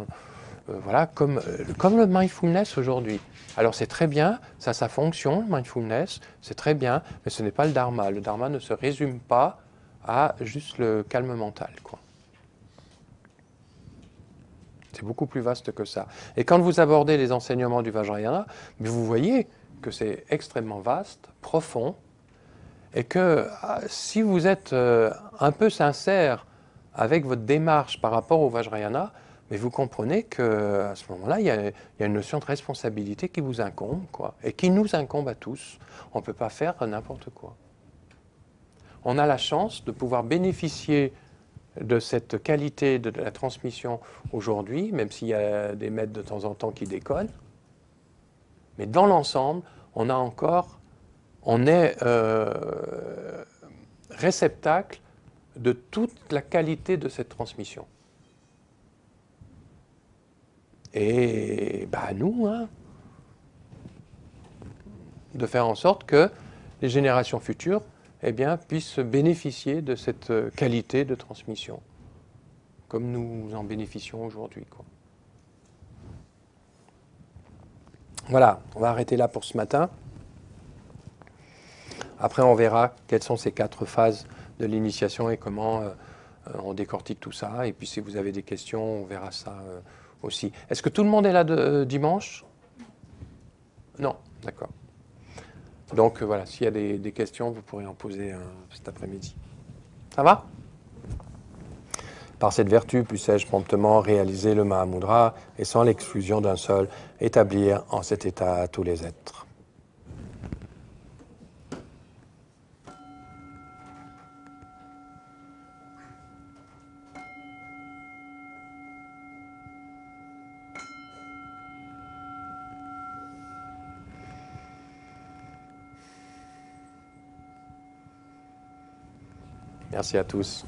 voilà, comme le mindfulness aujourd'hui. Alors c'est très bien, ça a sa fonction, le mindfulness, c'est très bien, mais ce n'est pas le Dharma. Le Dharma ne se résume pas à juste le calme mental, quoi. C'est beaucoup plus vaste que ça. Et quand vous abordez les enseignements du Vajrayana, vous voyez que c'est extrêmement vaste, profond, et que si vous êtes un peu sincère avec votre démarche par rapport au Vajrayana, mais vous comprenez qu'à ce moment-là, il y a une notion de responsabilité qui vous incombe, quoi, et qui nous incombe à tous. On ne peut pas faire n'importe quoi. On a la chance de pouvoir bénéficier de cette qualité de la transmission aujourd'hui, même s'il y a des maîtres de temps en temps qui déconnent. Mais dans l'ensemble, on est réceptacle de toute la qualité de cette transmission. Et nous, hein, de faire en sorte que les générations futures puissent bénéficier de cette qualité de transmission, comme nous en bénéficions aujourd'hui, quoi. Voilà, on va arrêter là pour ce matin. Après, on verra quelles sont ces 4 phases de l'initiation et comment on décortique tout ça. Et puis, si vous avez des questions, on verra ça aussi. Est-ce que tout le monde est là dimanche? Non, d'accord. Donc, voilà, s'il y a des questions, vous pourrez en poser cet après-midi. Ça va? Par cette vertu, puissais-je promptement réaliser le Mahamudra et sans l'exclusion d'un seul, établir en cet état tous les êtres. Merci à tous.